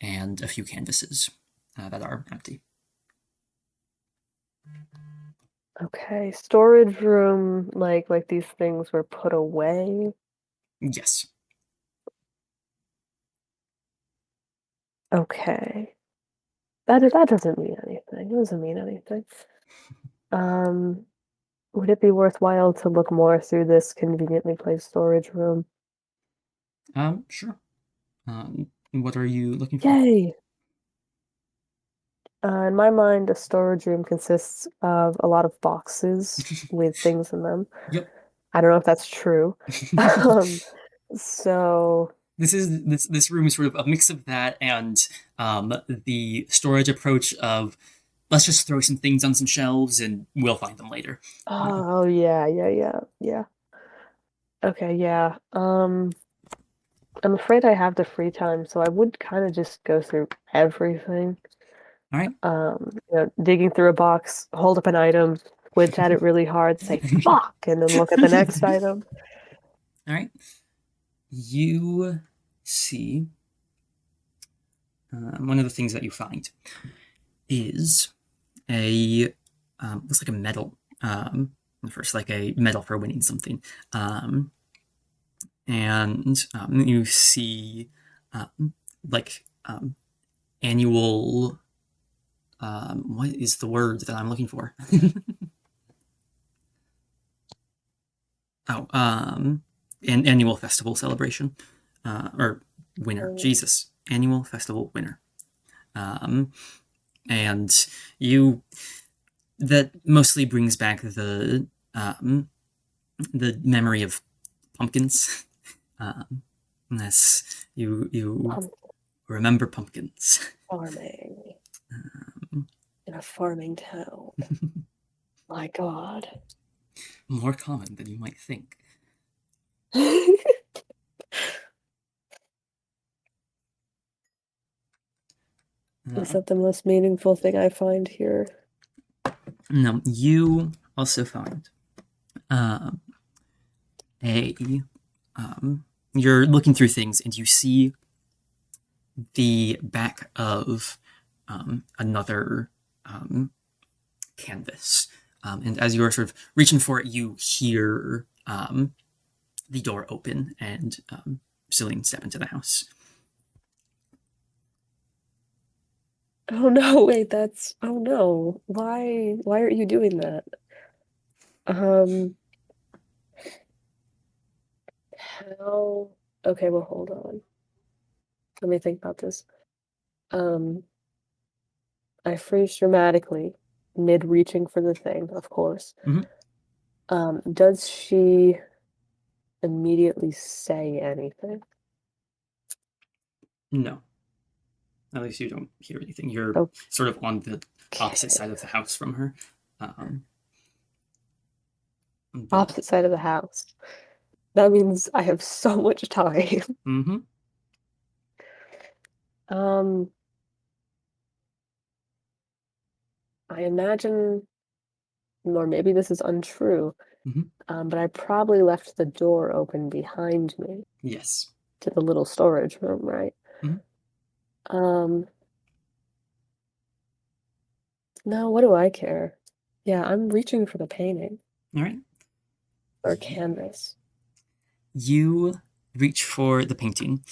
and a few canvases that are empty. Okay. Storage room, like these things were put away. Yes. Okay. That doesn't mean anything. It doesn't mean anything. Um, would it be worthwhile to look more through this conveniently placed storage room? Sure. What are you looking for? Yay! In my mind, a storage room consists of a lot of boxes with things in them. Yep. I don't know if that's true. Um, so This room is sort of a mix of that and the storage approach of let's just throw some things on some shelves and we'll find them later. oh yeah. Okay, yeah. I'm afraid I have the free time, so I would kind of just go through everything. All right. Digging through a box, hold up an item, squint at it really hard, say "fuck," and then look at the next item. All right. You see one of the things that you find is a looks like a medal. First, like a medal for winning something. And you see like annual what is the word that I'm looking for? Oh, an annual festival celebration, or winner. Oh. Jesus, annual festival winner. And you that mostly brings back the memory of pumpkins. Unless you Pumpkin remember pumpkins. farming in a farming town. My God. More common than you might think. Is that the most meaningful thing I find here? No, you also find a you're looking through things and you see the back of another canvas. And as you're sort of reaching for it, you hear the door open and Celine step into the house. Oh no, wait, oh no. Why are you doing that? How Okay, well hold on. Let me think about this. I freeze dramatically, mid reaching for the thing, of course. Mhm. Does she immediately say anything? No. At least you don't hear anything. You're Oh. sort of on the opposite side of the house from her. But- Opposite side of the house. That means I have so much time. Mhm. I imagine, or maybe this is untrue, Mhm. but I probably left the door open behind me Yes. to the little storage room, right? Mhm. No, what do I care? Yeah, I'm reaching for the painting All right. or canvas. You reach for the painting,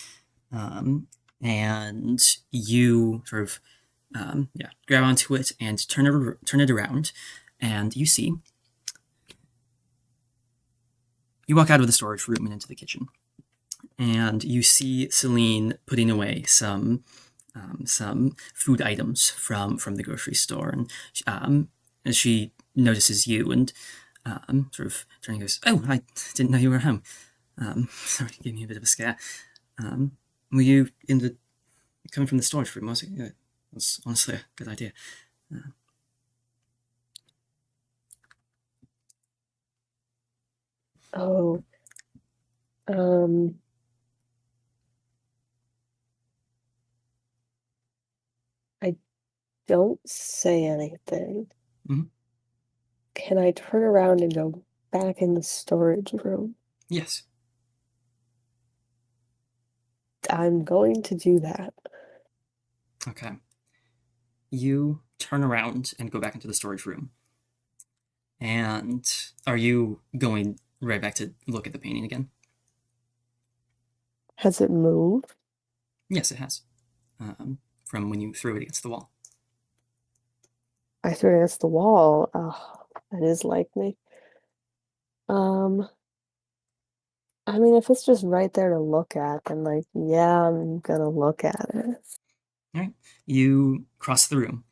and you sort of grab onto it and turn it around, and you see. You walk out of the storage room and into the kitchen, and you see Celine putting away some food items from the grocery store, and as she notices you and sort of turning goes, "Oh, I didn't know you were home. Sorry, it gave me a bit of a scare. Were you coming from the storage room? Was it? Yeah, that's honestly a good idea." Oh, I don't say anything. Mhm. Can I turn around and go back in the storage room? Yes. I'm going to do that. Okay. You turn around and go back into the storage room. And are you going right back to look at the painting again? Has it moved? Yes, it has. from when you threw it against the wall. I threw it against the wall. Oh, that is like me. Um, I mean, if it's just right there to look at, then like, yeah, I'm gonna look at it. All right. You cross the room,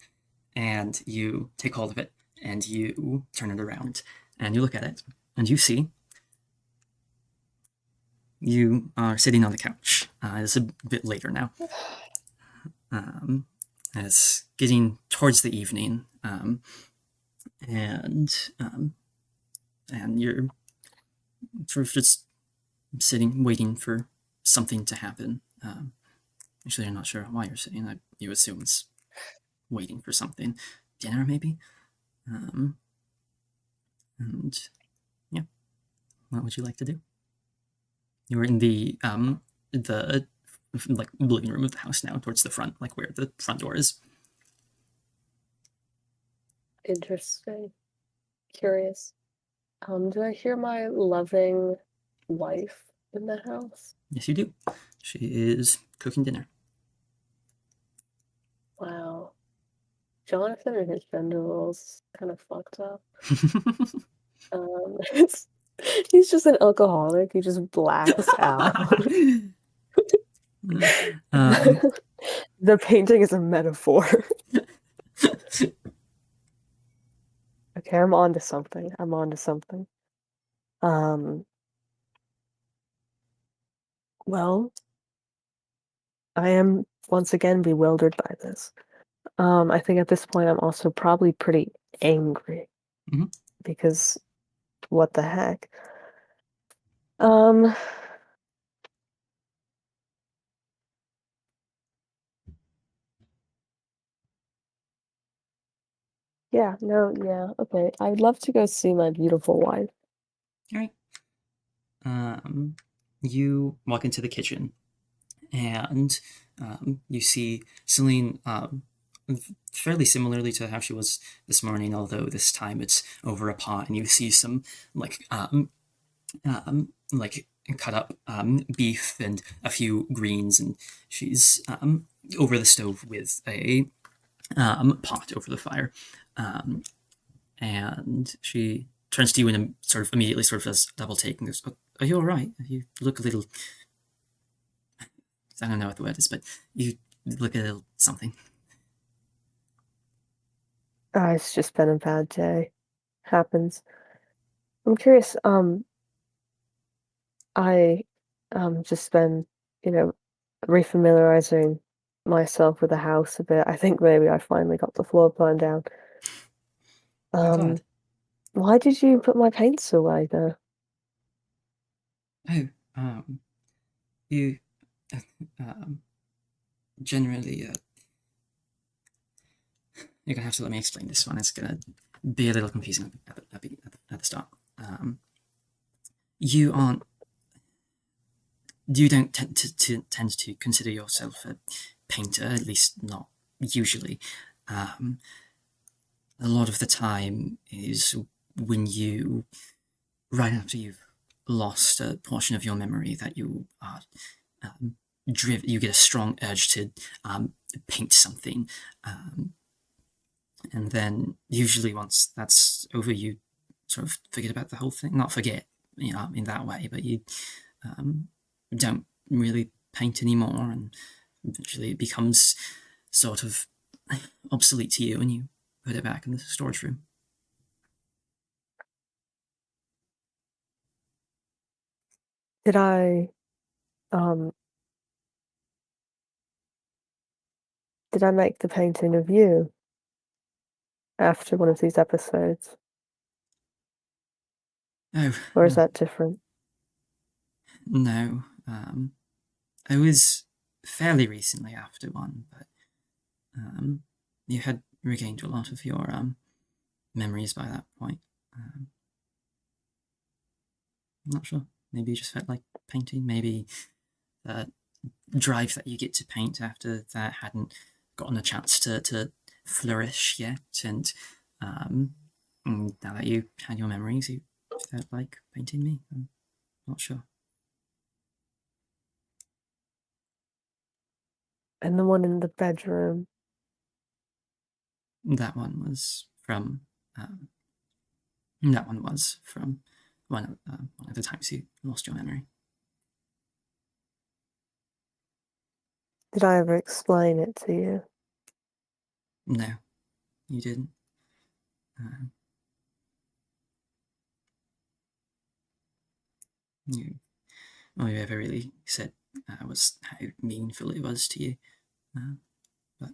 and you take hold of it, and you turn it around, and you look at it, and you see you are sitting on the couch. It's a bit later now. It's getting towards the evening, and you're sort of just sitting, waiting for something to happen. Actually, you're not sure why you're sitting. You assume it's waiting for something, dinner maybe. And yeah, what would you like to do? You're in the like living room of the house now, towards the front, like where the front door is. Interesting. Curious. Do I hear my loving wife in the house? Yes, you do. She is cooking dinner. Wow. Jonathan and his gender roles kind of fucked up. It's he's just an alcoholic. He just blacks out. The painting is a metaphor. Okay, I'm on to something. Well, I am once again bewildered by this. I think at this point I'm also probably pretty angry. Mhm. Because what the heck? Um, yeah, no, yeah, okay. I'd love to go see my beautiful wife. All right. You walk into the kitchen, and you see Celine fairly similarly to how she was this morning, although this time it's over a pot, and you see some like like cut up beef and a few greens, and she's over the stove with a pot over the fire, and she turns to you and sort of immediately sort of does double take and goes, "Are you all right? You look a little. I don't know what the word is, but you look a little something." It's just been a bad day. Happens. I'm curious, I just been, you know, refamiliarizing myself with the house a bit. I think maybe I finally got the floor plan down. I'm Um, glad. why did you put my paints away there? Oh, you um, generally you're gonna have to let me explain this one. It's gonna be a little confusing at the start. You aren't. You don't tend to consider yourself a painter, at least not usually. Um, a lot of the time is when you, right after you've lost a portion of your memory, that you are driven. You get a strong urge to paint something, and then usually once that's over, you sort of forget about the whole thing. Not forget, in that way, but you don't really paint anymore, and eventually it becomes sort of obsolete to you, and you put it back in the storage room. Did um did I make the painting of you after one of these episodes? Oh, Or is that different? no. It was fairly recently after one, but you had regained a lot of your memories by that point. I'm not sure. Maybe you just felt like painting. Maybe the drive that you get to paint after that hadn't gotten a chance to flourish yet, and now that you had your memories, you felt like painting me. I'm not sure. And the one in the bedroom. That one was from. That one was from one of the times you lost your memory. Did I ever explain it to you? No, you didn't. Um, you all you ever really said was how meaningful it was to you. But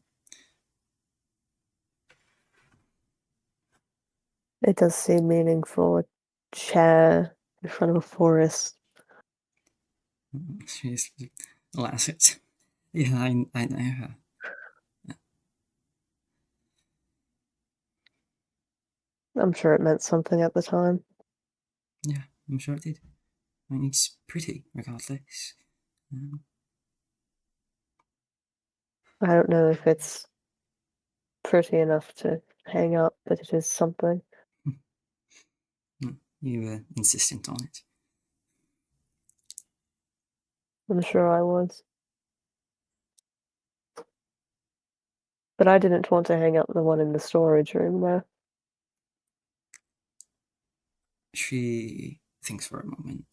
It does seem meaningful. A chair in front of a forest. she's alas, it's yeah, I know her. I'm sure it meant something at the time. Yeah, I'm sure it did. I mean, it's pretty, regardless. Um, I don't know if it's pretty enough to hang up, but it is something. you were insistent on it. I'm sure I was. But I didn't want to hang up the one in the storage room, though. She thinks for a moment,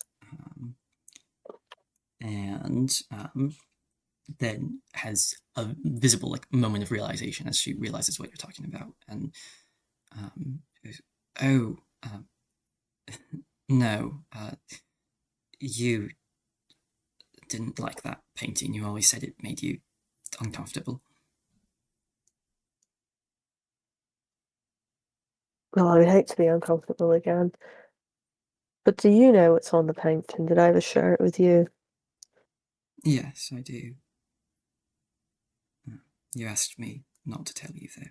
and then has a visible like moment of realization as she realizes what you're talking about, and goes, "Oh, no, you didn't like that painting. You always said it made you uncomfortable." Well, I would hate to be uncomfortable again. But do you know what's on the painting? Did I ever share it with you? Yes, I do. You asked me not to tell you, though.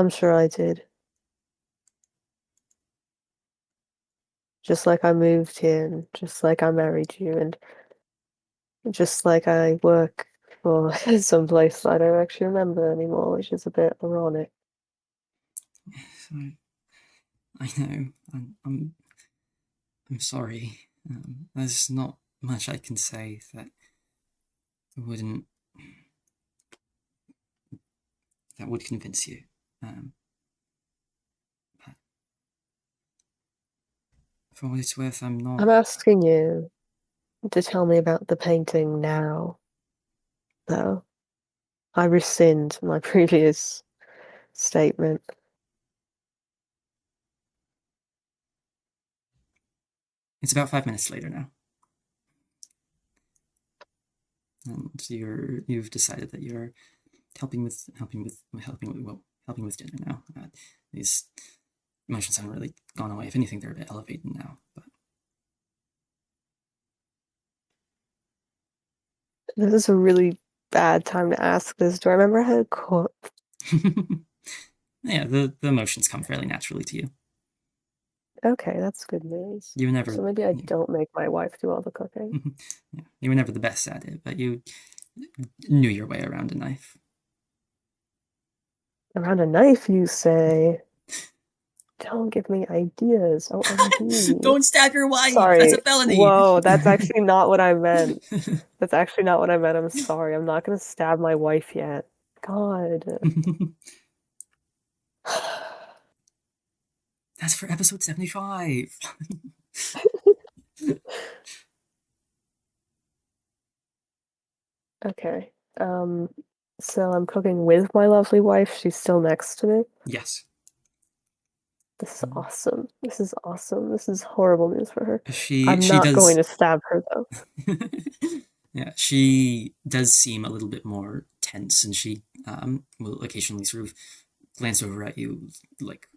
I'm sure I did. Just like I moved here, and just like I married you, and just like I work for some place I don't actually remember anymore, which is a bit ironic. So, I know. I'm sorry. There's not much I can say that wouldn't that would convince you. But for what it's worth, I'm not. I'm asking you to tell me about the painting now, though. I rescind my previous statement. It's about 5 minutes later now, and you've decided that you're helping with dinner now. These emotions haven't really gone away. If anything, they're a bit elevated now. But This is a really bad time to ask this. Do I remember how to cook? yeah, the emotions come fairly naturally to you. Okay, that's good news. You were never So maybe I don't make my wife do all the cooking. yeah, you were never the best at it, but you knew your way around a knife. Around a knife, you say? Don't give me ideas. OMG. Don't stab your wife. Sorry. That's a felony. Whoa, that's actually not what I meant. That's actually not what I meant. I'm sorry. I'm not gonna stab my wife yet. God. That's for episode 75. Okay. So I'm cooking with my lovely wife. She's still next to me. Yes. This is awesome. This is awesome. This is horrible news for her. She I'm not going to stab her though. Yeah, she does seem a little bit more tense, and she will occasionally sort of glance over at you, like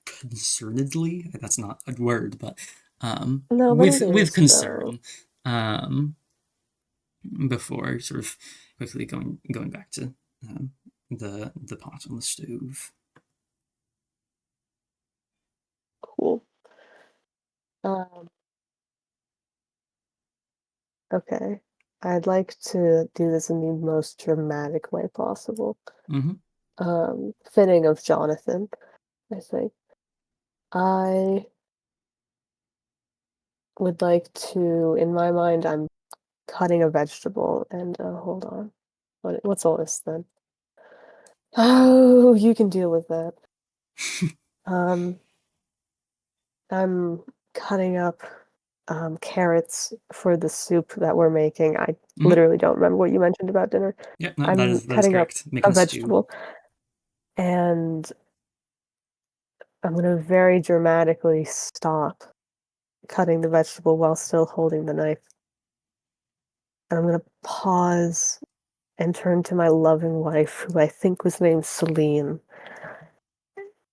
concernedly. That's not a word, but No, but it with is, concern. Before sort of quickly going back to the pot on the stove. Cool. Okay. I'd like to do this in the most dramatic way possible. Fitting of Jonathan, I think. I would like to, in my mind, I'm cutting a vegetable and hold on. What's all this then? Oh, you can deal with that. I'm cutting up carrots for the soup that we're making. I literally don't remember what you mentioned about dinner. Yep, no, I'm that is cutting up correct. a Making stew. vegetable, and I'm gonna very dramatically stop cutting the vegetable while still holding the knife. And I'm gonna pause and turn to my loving wife, who I think was named Celine.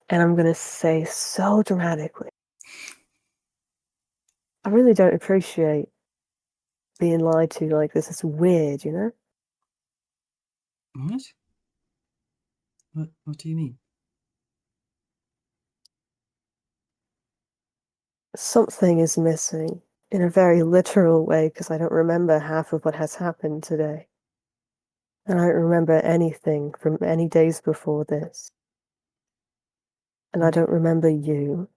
And I'm gonna say so dramatically, I really don't appreciate being lied to like this. It's weird, you know? What? What do you mean? Something is missing in a very literal way because I don't remember half of what has happened today. And I don't remember anything from any days before this. And I don't remember you.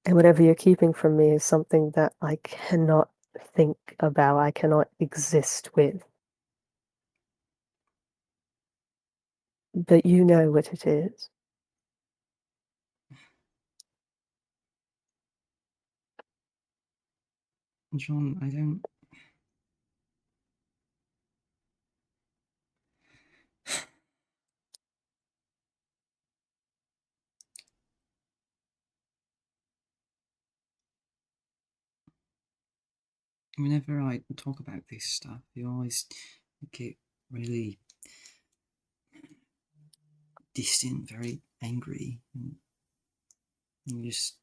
And whatever you're keeping from me is something that I cannot think about, I cannot exist with. But you know what it is. John, I don't. Whenever I talk about this stuff, you always get really distant, very angry, and you just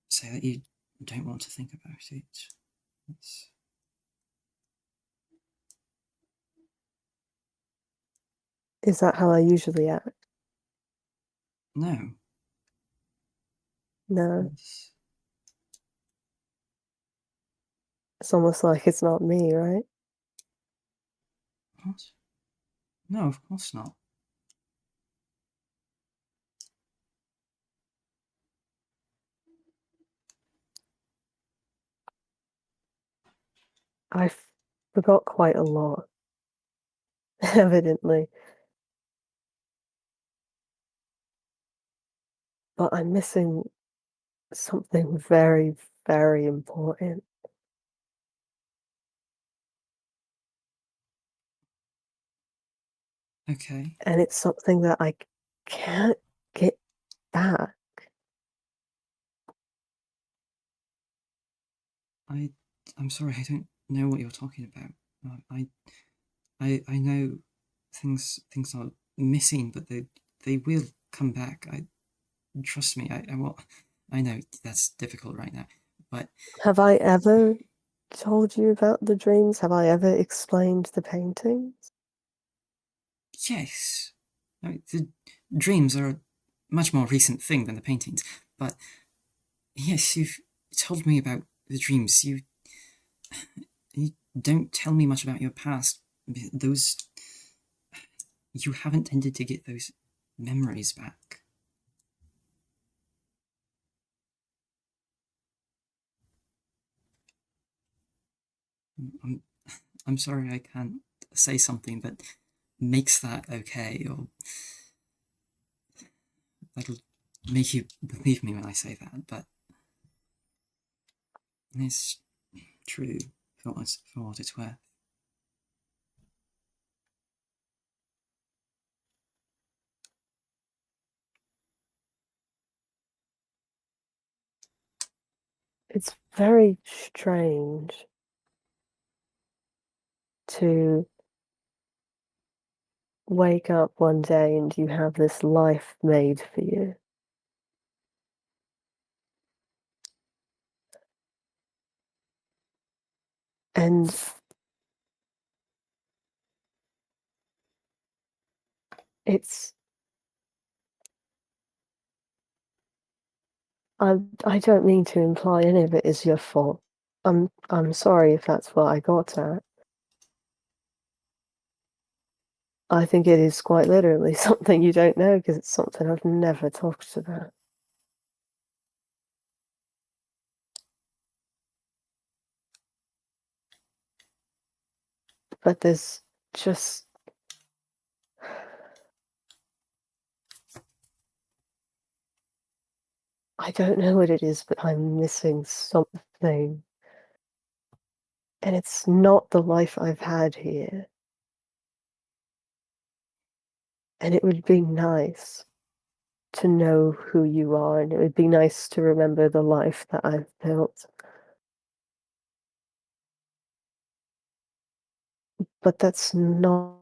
say that you don't want to think about it. It's... Is that how I usually act? No. No. It's... It's almost like it's not me, right? What? No, of course not. I forgot quite a lot, evidently. But I'm missing something very, very important. Okay. And it's something that I can't get back. I'm sorry, I don't know what you're talking about. I know things are missing, but they will come back. Trust me. I know that's difficult right now, but Have I ever told you about the dreams? Have I ever explained the paintings? yes, the dreams are a much more recent thing than the paintings. But yes, you've told me about the dreams. You don't tell me much about your past. Those you haven't tended to get those memories back. I'm I'm sorry I can't say something that makes that okay, or that'll make you believe me when I say that, but it's true for what it's worth. It's very strange to wake up one day and you have this life made for you. And it's I don't mean to imply any of it is your fault. I'm sorry if that's what I got at. I think it is quite literally something you don't know because it's something I've never talked about. but there's just... I don't know what it is, but I'm missing something. And it's not the life I've had here. And it would be nice to know who you are, and it would be nice to remember the life that I've built. But that's not...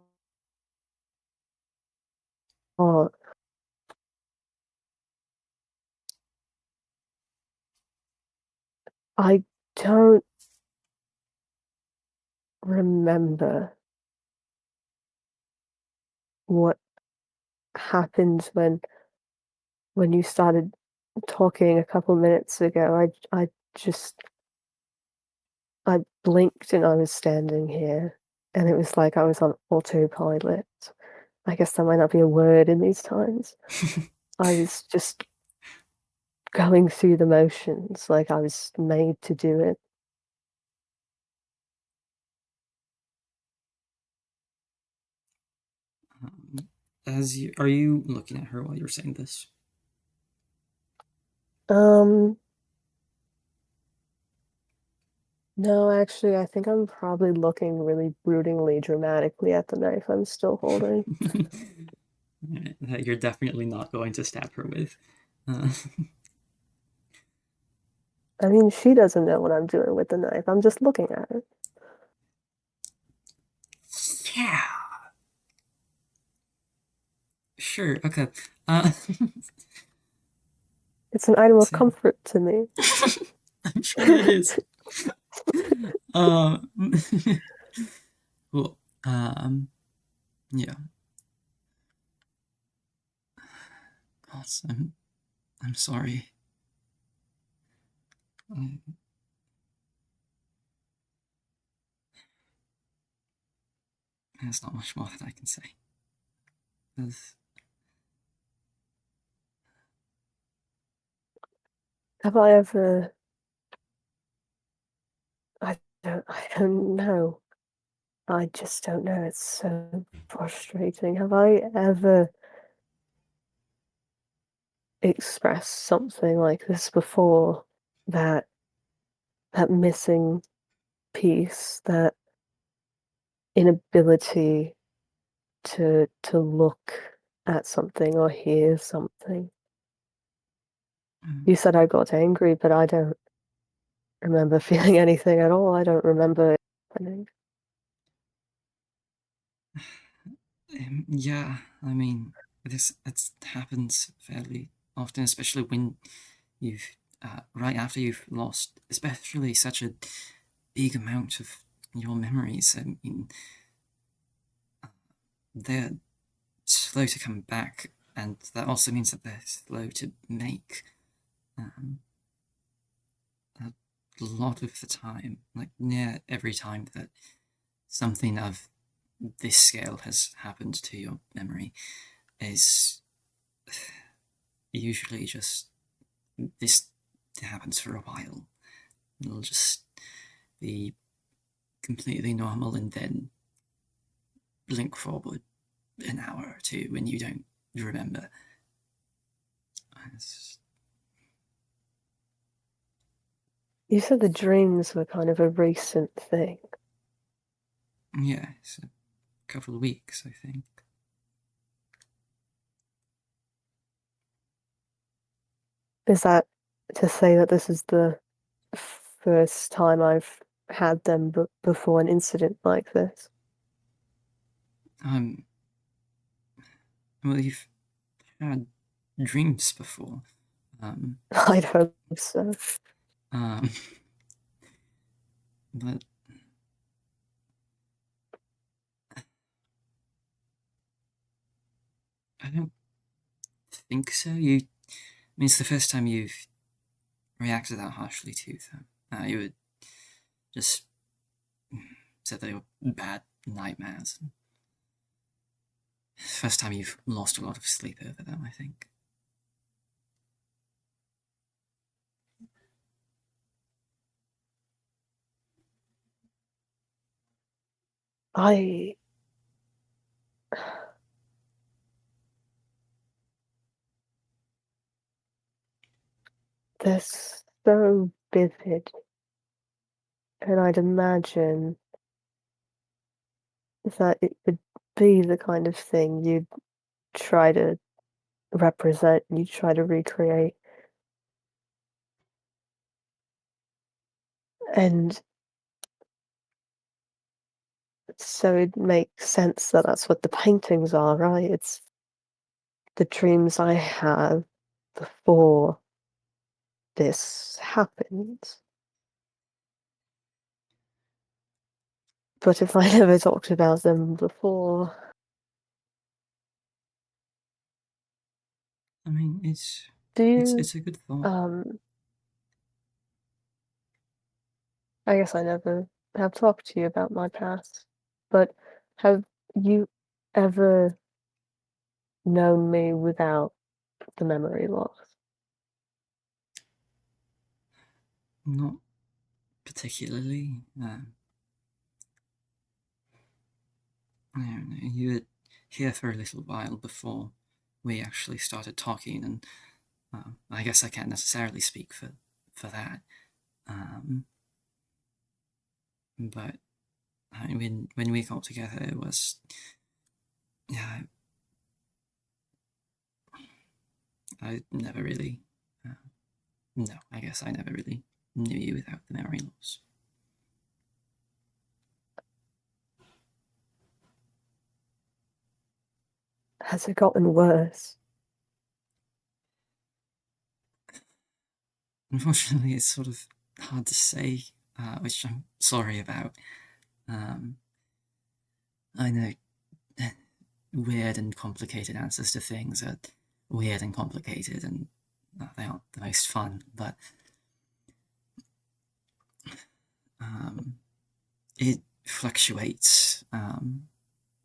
I don't remember what happened when you started talking a couple minutes ago. I just... I blinked and I was standing here, and it was like I was on autopilot. I guess that might not be a word in these times. I was just going through the motions, like I was made to do it. Are you looking at her while you're saying this? No, actually, I think I'm probably looking really broodingly dramatically at the knife I'm still holding. That you're definitely not going to stab her with. Uh, I mean, she doesn't know what I'm doing with the knife. I'm just looking at it. Yeah. sure, okay. It's an item of So- comfort to me. I'm sure it is. Um, cool. Yeah. Awesome. I'm sorry. Um, there's not much more that I can say. There's- Have I ever... I don't know. I just don't know. It's so frustrating. Have I ever expressed something like this before? That missing piece, that inability to look at something or hear something. You said I got angry, but I don't remember feeling anything at all. I don't remember it happening. yeah, I mean, it happens fairly often, especially when you've right after you've lost, especially such a big amount of your memories. I mean, they're slow to come back, and that also means that they're slow to make. Um, a lot of the time, like near every time that something of this scale has happened to your memory, is usually just this happens for a while. It'll just be completely normal and then blink forward an hour or two when you don't remember. It's, You said the dreams were kind of a recent thing. yeah, it's a couple of weeks, I think. Is that to say that this is the first time I've had them before an incident like this? Um, well, you've had dreams before. I'd hope so. Um, but I don't think so. I mean, it's the first time you've reacted that harshly to them. You would just said they were bad nightmares. First time you've lost a lot of sleep over them, I think. I they're so vivid, and I'd imagine that it would be the kind of thing you'd try to represent, you try to recreate. And so it makes sense that that's what the paintings are, right? It's the dreams I have before this happens. But if I never talked about them before, I mean, do you, it's a good thought. I guess I never have talked to you about my past, but have you ever known me without the memory loss? Not particularly. I don't know. You were here for a little while before we actually started talking, and I guess I can't necessarily speak for that. Um, but when we got together, it was yeah. I never really. No, I guess I never really knew you without the memory loss. Has it gotten worse? Unfortunately, it's sort of hard to say, which I'm sorry about. Um, I know weird and complicated answers to things are weird and complicated, and they aren't the most fun, but it fluctuates.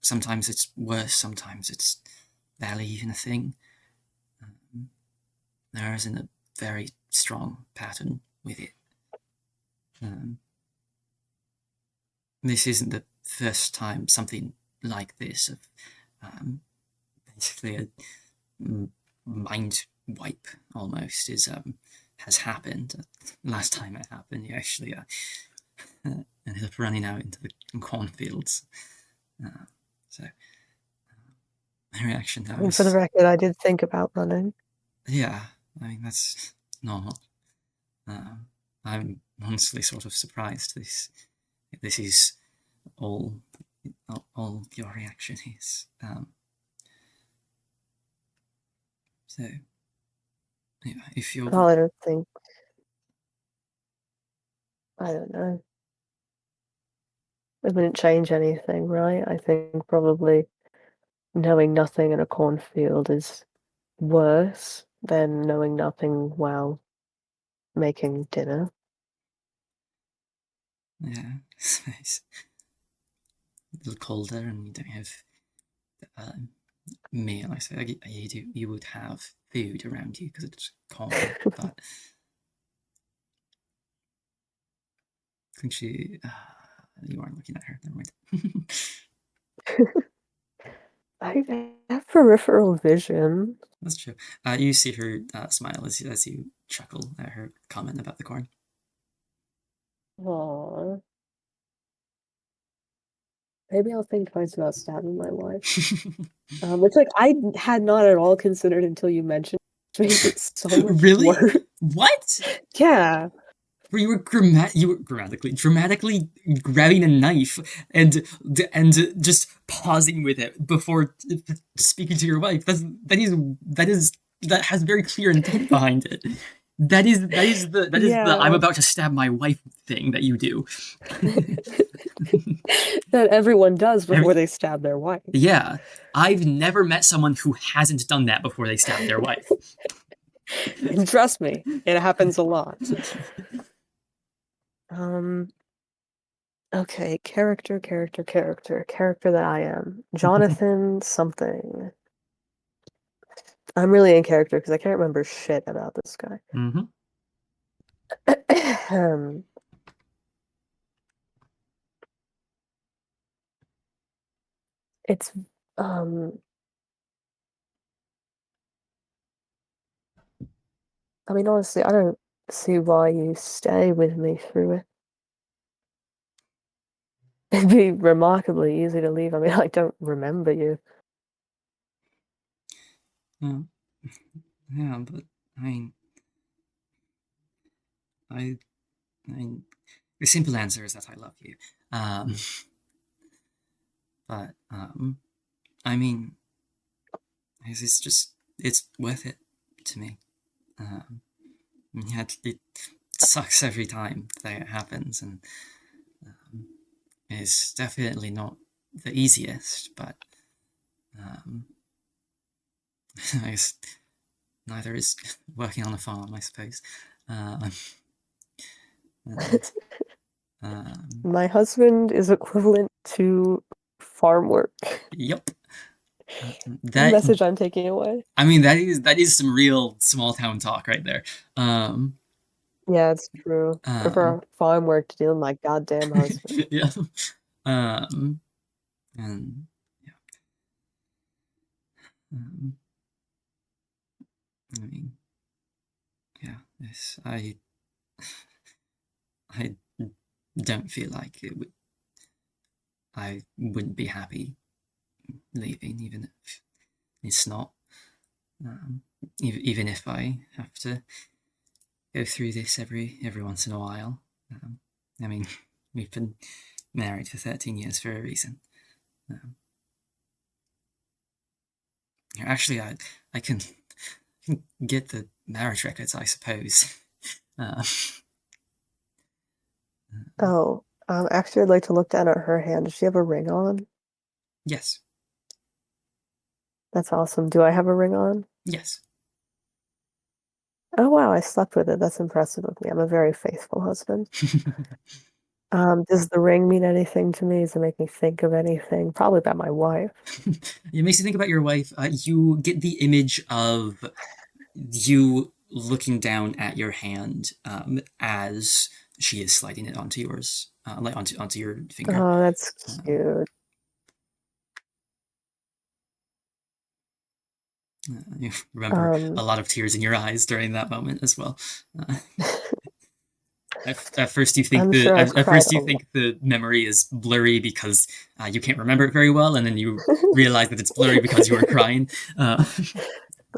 Sometimes it's worse, sometimes it's barely even a thing. There isn't a very strong pattern with it. This isn't the first time something like this, of basically a mind wipe almost, has happened. Last time it happened, you actually ended up running out into the cornfields. So my reaction now And for the is, record, I did think about running. yeah, I mean, that's normal. I'm honestly sort of surprised this is all your reaction is. So yeah, if you're Well, I don't think. I don't know. It wouldn't change anything, right? I think probably knowing nothing in a cornfield is worse than knowing nothing while making dinner. yeah, it's a little colder and you don't have meal. I say you would have food around you because it's corn, but think she. You aren't looking at her. Never mind. I have peripheral vision. That's true. You see her smile as you chuckle at her comment about the corn. Aww. Maybe I'll think twice about stabbing my wife. Which, like, I had not at all considered until you mentioned, which makes it so much Really? worse. What? Yeah. Where you were dramatically grabbing a knife and just pausing with it before speaking to your wife. That has very clear intent behind it. That is the I'm Yeah. about to stab my wife thing that you do. That everyone does before they stab their wife. Yeah, I've never met someone who hasn't done that before they stab their wife. And trust me, it happens a lot. Okay, character that I am. Jonathan something. I'm really in character because I can't remember shit about this guy. Mm-hmm. It's um I mean, honestly, I don't see why you stay with me through it. It'd be remarkably easy to leave. I mean, I don't remember you. Yeah, yeah, but I mean, I mean, the simple answer is that I love you. Um, but I mean, it's just it's worth it to me. Yeah, it sucks every time that it happens, and it's definitely not the easiest. But um, I guess neither is working on a farm, I suppose. Um, and, um, My husband is equivalent to farm work. yep. That Message I'm taking away. I mean that is some real small town talk right there. Um, Yeah, it's true. um, Prefer farm work to deal with my goddamn husband. yeah. Um, and yeah. Um, I mean, yeah. This I don't feel like I wouldn't be happy leaving, even if it's not. Um, even if I have to go through this every once in a while. I mean, we've been married for 13 years for a reason. Um, actually, I can get the marriage records, I suppose. Uh, Oh, actually, I'd like to look down at her hand. Does she have a ring on? yes, That's awesome. Do I have a ring on? yes. Oh, wow, I slept with it. That's impressive of me. I'm a very faithful husband. Does the ring mean anything to me? Does it make me think of anything? Probably about my wife. It makes you think about your wife. You get the image of you looking down at your hand as she is sliding it onto yours, like onto your finger. Oh, that's Um, cute. you remember a Um, lot of tears in your eyes during that moment as well. Uh, at first, you think I'm sure I've at cried first a you lot. think the memory is blurry because you can't remember it very well, and then you realize that it's blurry because you were crying.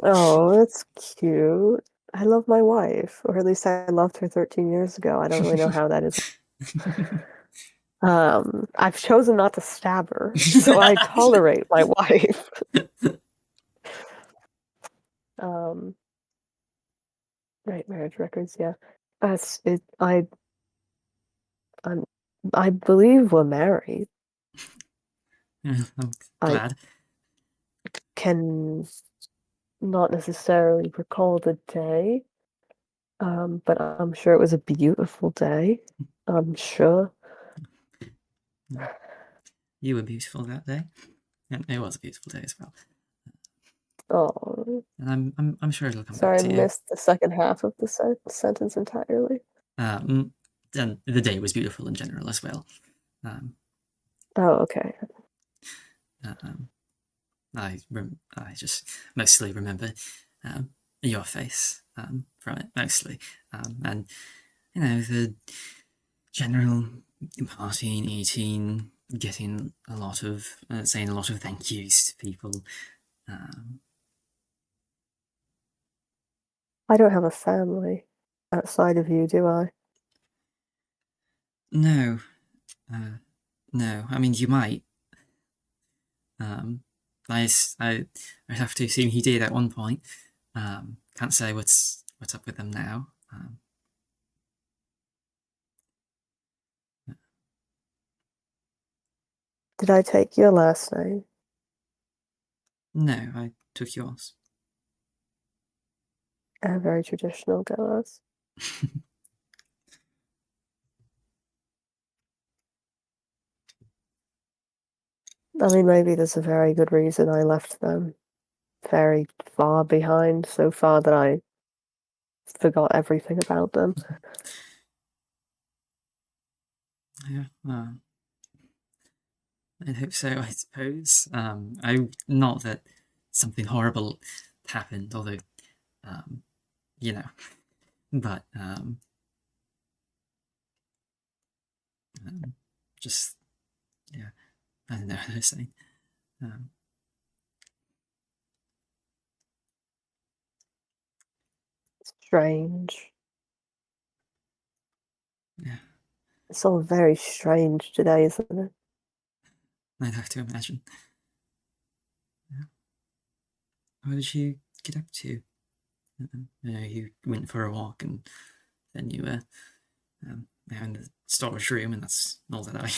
Oh, that's cute. I love my wife, or at least I loved her 13 years ago. I don't really know how that is. I've chosen not to stab her, so I tolerate my wife. Um, right, marriage records, yeah. That's it. I'm, I believe we're married. I'm I glad. can not necessarily recall the day, but I'm sure it was a beautiful day. I'm sure. You were beautiful that day, and it was a beautiful day as well. Oh, And I'm sure it'll come back sorry, I to you. missed the second half of the sentence entirely. Um, and the day was beautiful in general as well. Um, Oh, okay. um, I just mostly remember your face from it mostly, and you know the general partying, eating, getting a lot of saying a lot of thank yous to people. Um, I don't have a family outside of you, do I? no, uh, no. I mean, you might. Um, I have to assume he did at one point. Can't say what's up with them now. Did I take your last name? No, I took yours. Very traditional, Goaz. I mean, maybe there's a very good reason I left them very far behind, so far that I forgot everything about them. Yeah. I hope so, I suppose. I not that something horrible happened, although, um, you know, but um, just yeah, I don't know what I was saying. Um, Strange. yeah, It's all very strange today, isn't it? I'd have to imagine. Yeah. What did you get up to? You went for a walk, and then you were now in the storage room, and that's all that I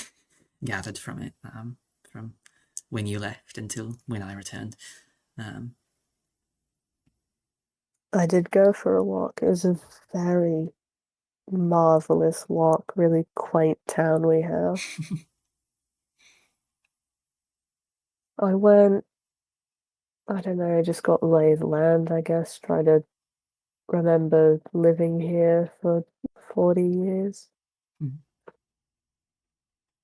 gathered from it. From when you left until when I returned. Um, I did go for a walk. It was a very marvelous walk, really quaint town we have. I went, I don't know, I just got lay of the land, I guess, try to remember living here for 40 years. Mhm.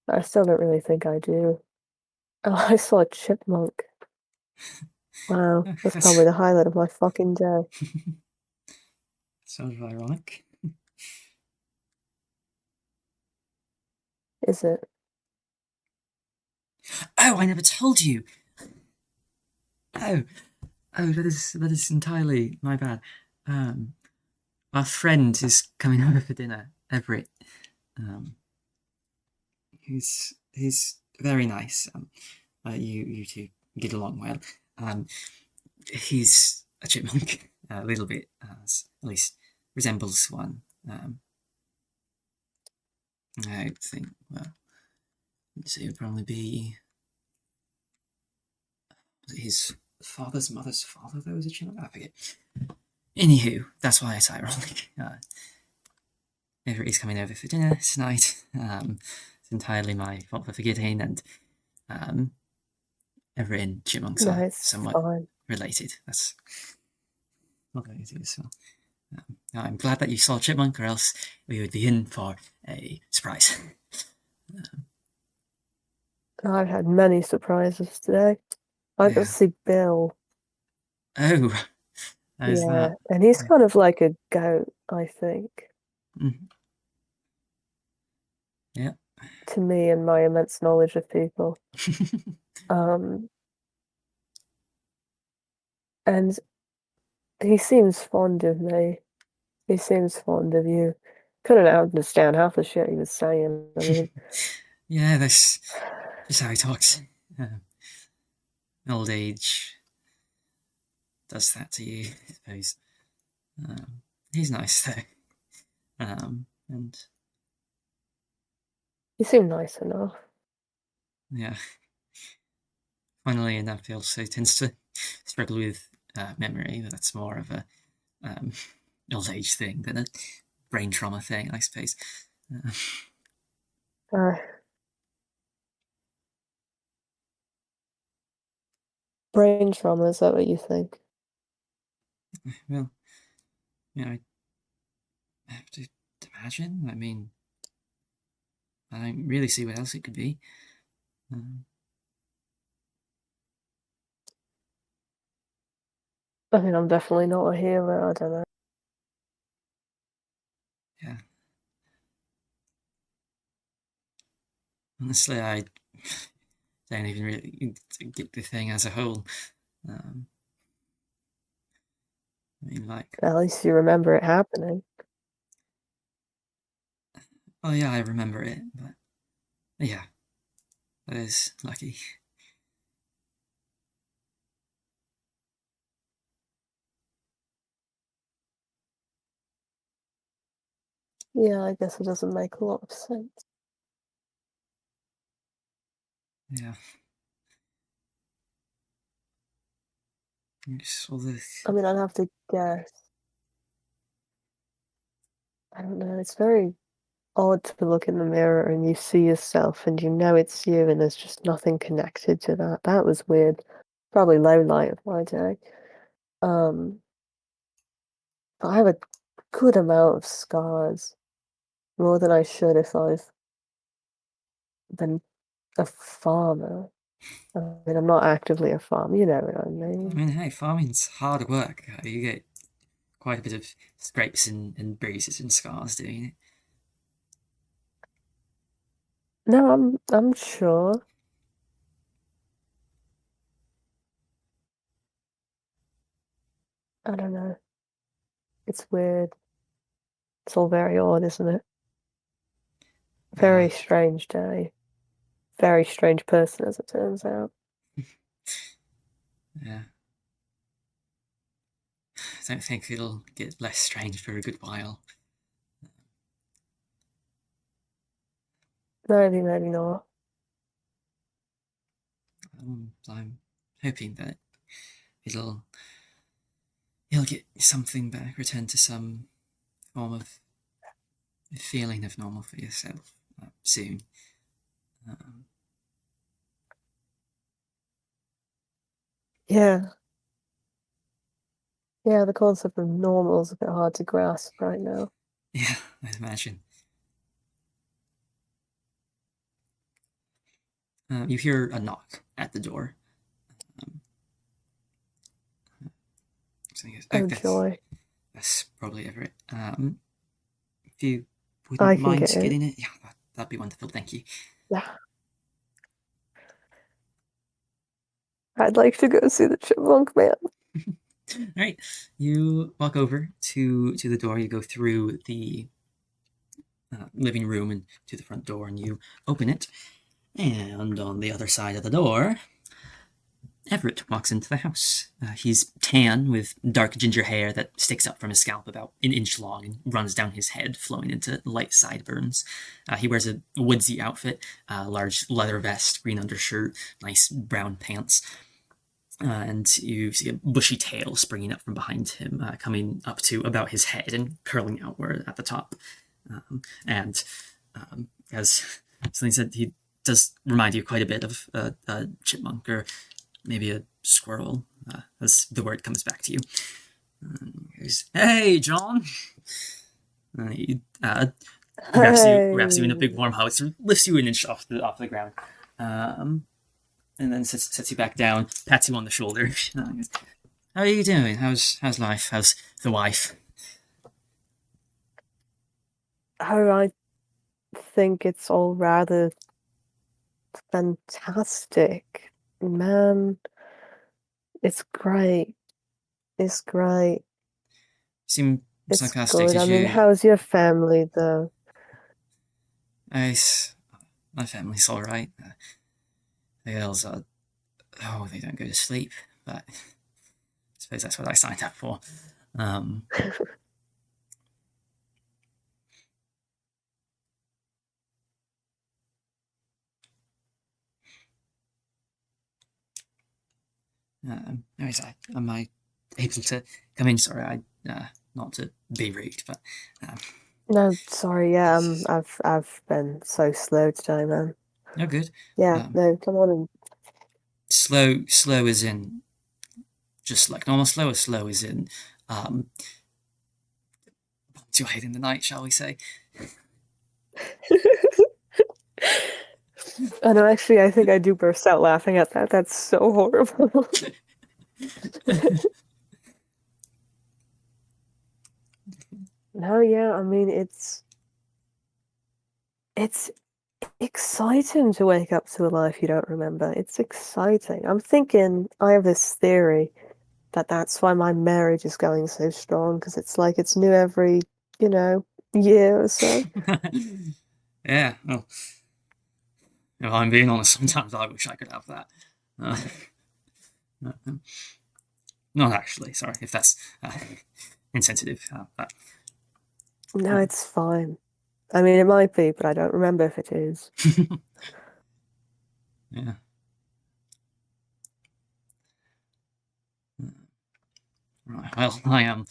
I still don't really think I do. Oh, I saw a chipmunk. Wow, that's probably the highlight of my fucking day. Sort of ironic. Is it? Oh, I never told you. Oh, that is entirely my bad. Our friend is coming over for dinner, Everett. Um, he's very nice. You two get along well. Um, he's a chipmunk, a little bit, at least resembles one. I think. Well, let's see, it would probably be his father's mother's father. That was a chipmunk. I forget. Anywho, that's why it's ironic. Everybody's coming over for dinner tonight. It's entirely my fault for forgetting, and Everett and chipmunks No, are it's somewhat fine. related. That's what it is. So, I'm glad that you saw chipmunk, or else we would be in for a surprise. I've had many surprises today. I got Yeah. to see Bill. Oh, how's Yeah, that? and he's kind of like a goat, I think, Mhm. Yeah. to me and my immense knowledge of people. Um, and he seems fond of me. He seems fond of you. Couldn't understand half the shit he was saying. I mean, Yeah, that's just how he talks. Old age does that to you, I suppose. He's nice though. And he seemed nice enough. yeah, funnily enough, he also tends to struggle with memory, but that's more of a um, old age thing than a brain trauma thing, I suppose. Uh, Uh, brain trauma, is that what you think? well, I have to imagine. I mean, I don't really see what else it could be. Um, I mean, I'm definitely not a healer. I don't know. yeah, honestly, I don't even really get the thing as a whole. Um, I mean, like, At least you remember it happening. oh yeah, I remember it, but yeah, that is lucky. Yeah, I guess it doesn't make a lot of sense. Yeah. Just all the I mean, I'd have to guess. I don't know. It's very odd to look in the mirror and you see yourself and you know it's you and there's just nothing connected to that. That was weird. Probably low light of my day. Um, but I have a good amount of scars. More than I should if I've been A farmer. I mean, I'm not actively a farmer, you know what I I mean. mean, hey, farming's hard work. You get quite a bit of scrapes and bruises and scars doing it. No, I'm sure. I don't know. It's weird. It's all very odd, isn't it? Very strange day. Very strange person, as it turns out. Yeah. I don't think it'll get less strange for a good while. Maybe not. I'm hoping that it'll you'll get something back, return to some form of feeling of normal for yourself soon. Um, Yeah. Yeah, the concept of normal is a bit hard to grasp right now. yeah, I'd imagine. You hear a knock at the door. So he goes, Oh, that's, joy. that's probably Everett. If you I wouldn't can mind get in. getting it, yeah, that'd be wonderful. Thank you. Yeah. I'd like to go see the chipmunk man. All right, you walk over to the door. You go through the living room and to the front door, and you open it. And on the other side of the door, Everett walks into the house. He's tan with dark ginger hair that sticks up from his scalp about an inch long and runs down his head, flowing into light sideburns. He wears a woodsy outfit, large leather vest, green undershirt, nice brown pants. And you see a bushy tail springing up from behind him, coming up to about his head and curling outward at the top. And as Celine said, he does remind you quite a bit of a chipmunk or maybe a squirrel, as the word comes back to you. He goes, "Hey, John!" He grabs you in a big warm hug, sort of lifts you an inch off the ground. And then sets you back down, pats you on the shoulder. How are you doing? How's life? How's the wife? Oh, I think it's all rather fantastic. Man, it's great. It's great. Seem It's sarcastic. good. I Did mean, you? how's your family, though? My family's all right. The girls are. Oh, they don't go to sleep, but I suppose that's what I signed up for. Anyways, am I able to come in? Sorry, not to be rude, but No, sorry. Yeah, I've been so slow today, man. no good. Yeah, no, come on in. Slow as in just like normal slow, or slow as in too late in the night, shall we say? Oh no, actually, I think I do burst out laughing at that. That's so horrible. No, yeah, I mean, it's exciting to wake up to a life you don't remember. It's exciting. I'm thinking I have this theory that that's why my marriage is going so strong, because it's like it's new every, year or so. Yeah, well, if I'm being honest, sometimes I wish I could have that. Not actually, sorry, if that's insensitive. But No, it's fine. I mean, it might be, but I don't remember if it is. yeah. Right, well, I am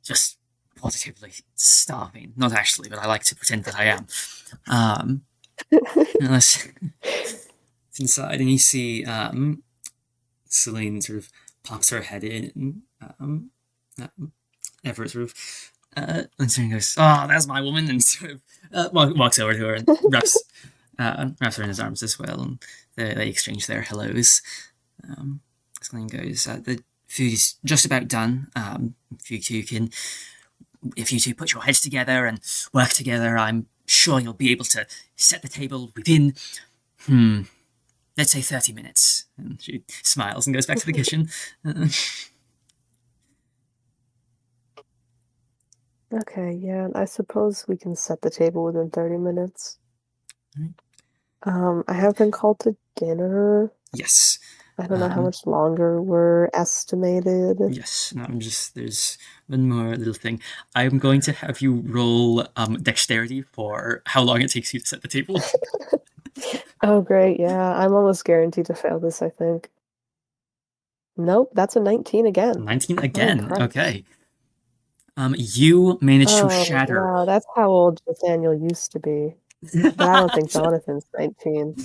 just positively starving. Not actually, but I like to pretend that I am. Unless it's inside and you see Celine sort of pops her head in and Everett sort of and Celine goes, "Oh, that's my woman," and sort of walks over to her and wraps her in his arms as well, and they exchange their hellos. Celine goes, the food is just about done. If you two put your heads together and work together, I'm sure you'll be able to set the table within, let's say 30 minutes. And she smiles and goes back to the kitchen. Okay, yeah, I suppose we can set the table within 30 minutes. I have been called to dinner. Yes. I don't know how much longer we're estimated. Yes, no, there's one more little thing. I'm going to have you roll dexterity for how long it takes you to set the table. Oh, great, yeah, I'm almost guaranteed to fail this, I think. Nope, that's a 19 again. 19 again, impressed. okay. You managed to shatter. Wow, that's how old Nathaniel used to be. But I don't think Jonathan's 19.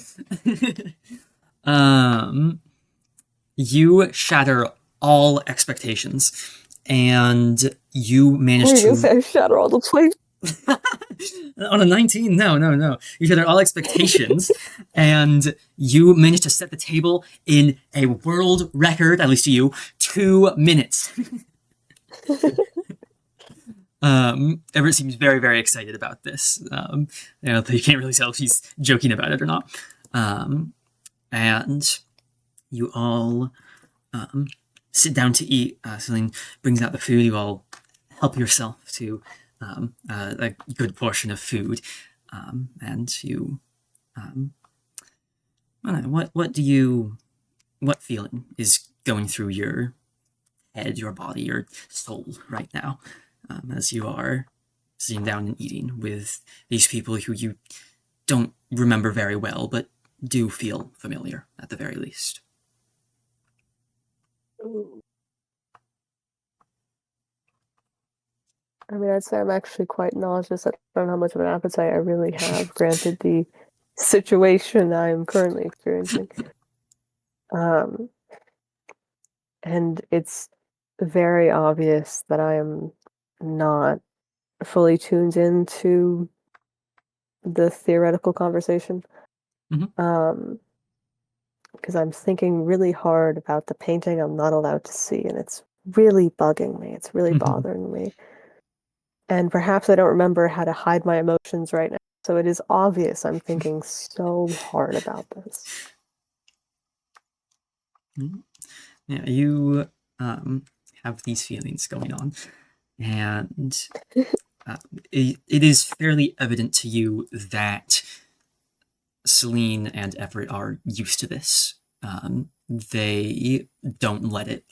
You shatter all expectations, and you manage You to say shatter all the plates. on a 19. No. You shatter all expectations, and you manage to set the table in a world record, at least to you, 2 minutes. Everett seems very, very excited about this. You can't really tell if he's joking about it or not. And you all sit down to eat. Celine brings out the food. You all help yourself to a good portion of food. And you, I don't know, what feeling is going through your head, your body, your soul right now? As you are sitting down and eating with these people who you don't remember very well, but do feel familiar at the very least. I mean, I'd say I'm actually quite nauseous. I don't know how much of an appetite I really have, granted the situation I'm currently experiencing. And it's very obvious that I am not fully tuned into the theoretical conversation. Because I'm thinking really hard about the painting I'm not allowed to see, and it's really bugging me. It's really bothering me. And perhaps I don't remember how to hide my emotions right now. So it is obvious I'm thinking so hard about this. Yeah, you have these feelings going on, and it is fairly evident to you that Celine and Everett are used to this. They don't let it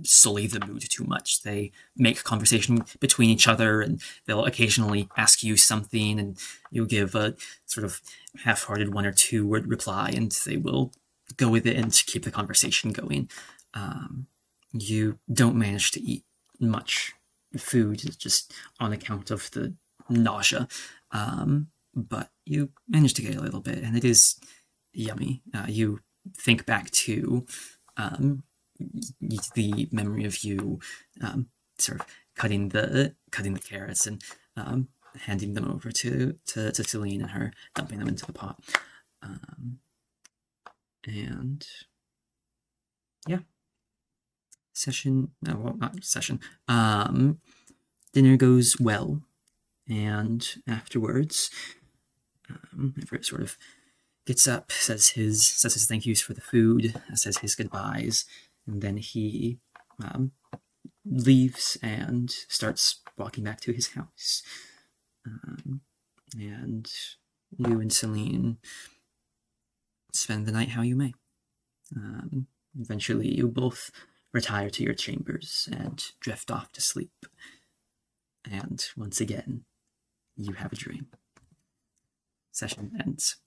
sully the mood too much. They make conversation between each other, and they'll occasionally ask you something, and you'll give a sort of half-hearted 1 or 2 word reply, and they will go with it and keep the conversation going. You don't manage to eat much food just on account of the nausea, but you manage to get a little bit, and it is yummy. You think back to the memory of you sort of cutting the carrots and handing them over to Celine and her dumping them into the pot. And yeah, dinner goes well, and afterwards Everett sort of gets up, says his thank yous for the food, says his goodbyes, and then he leaves and starts walking back to his house. And you and Celine spend the night how you may. Eventually, you both retire to your chambers and drift off to sleep. And once again, you have a dream. Session ends.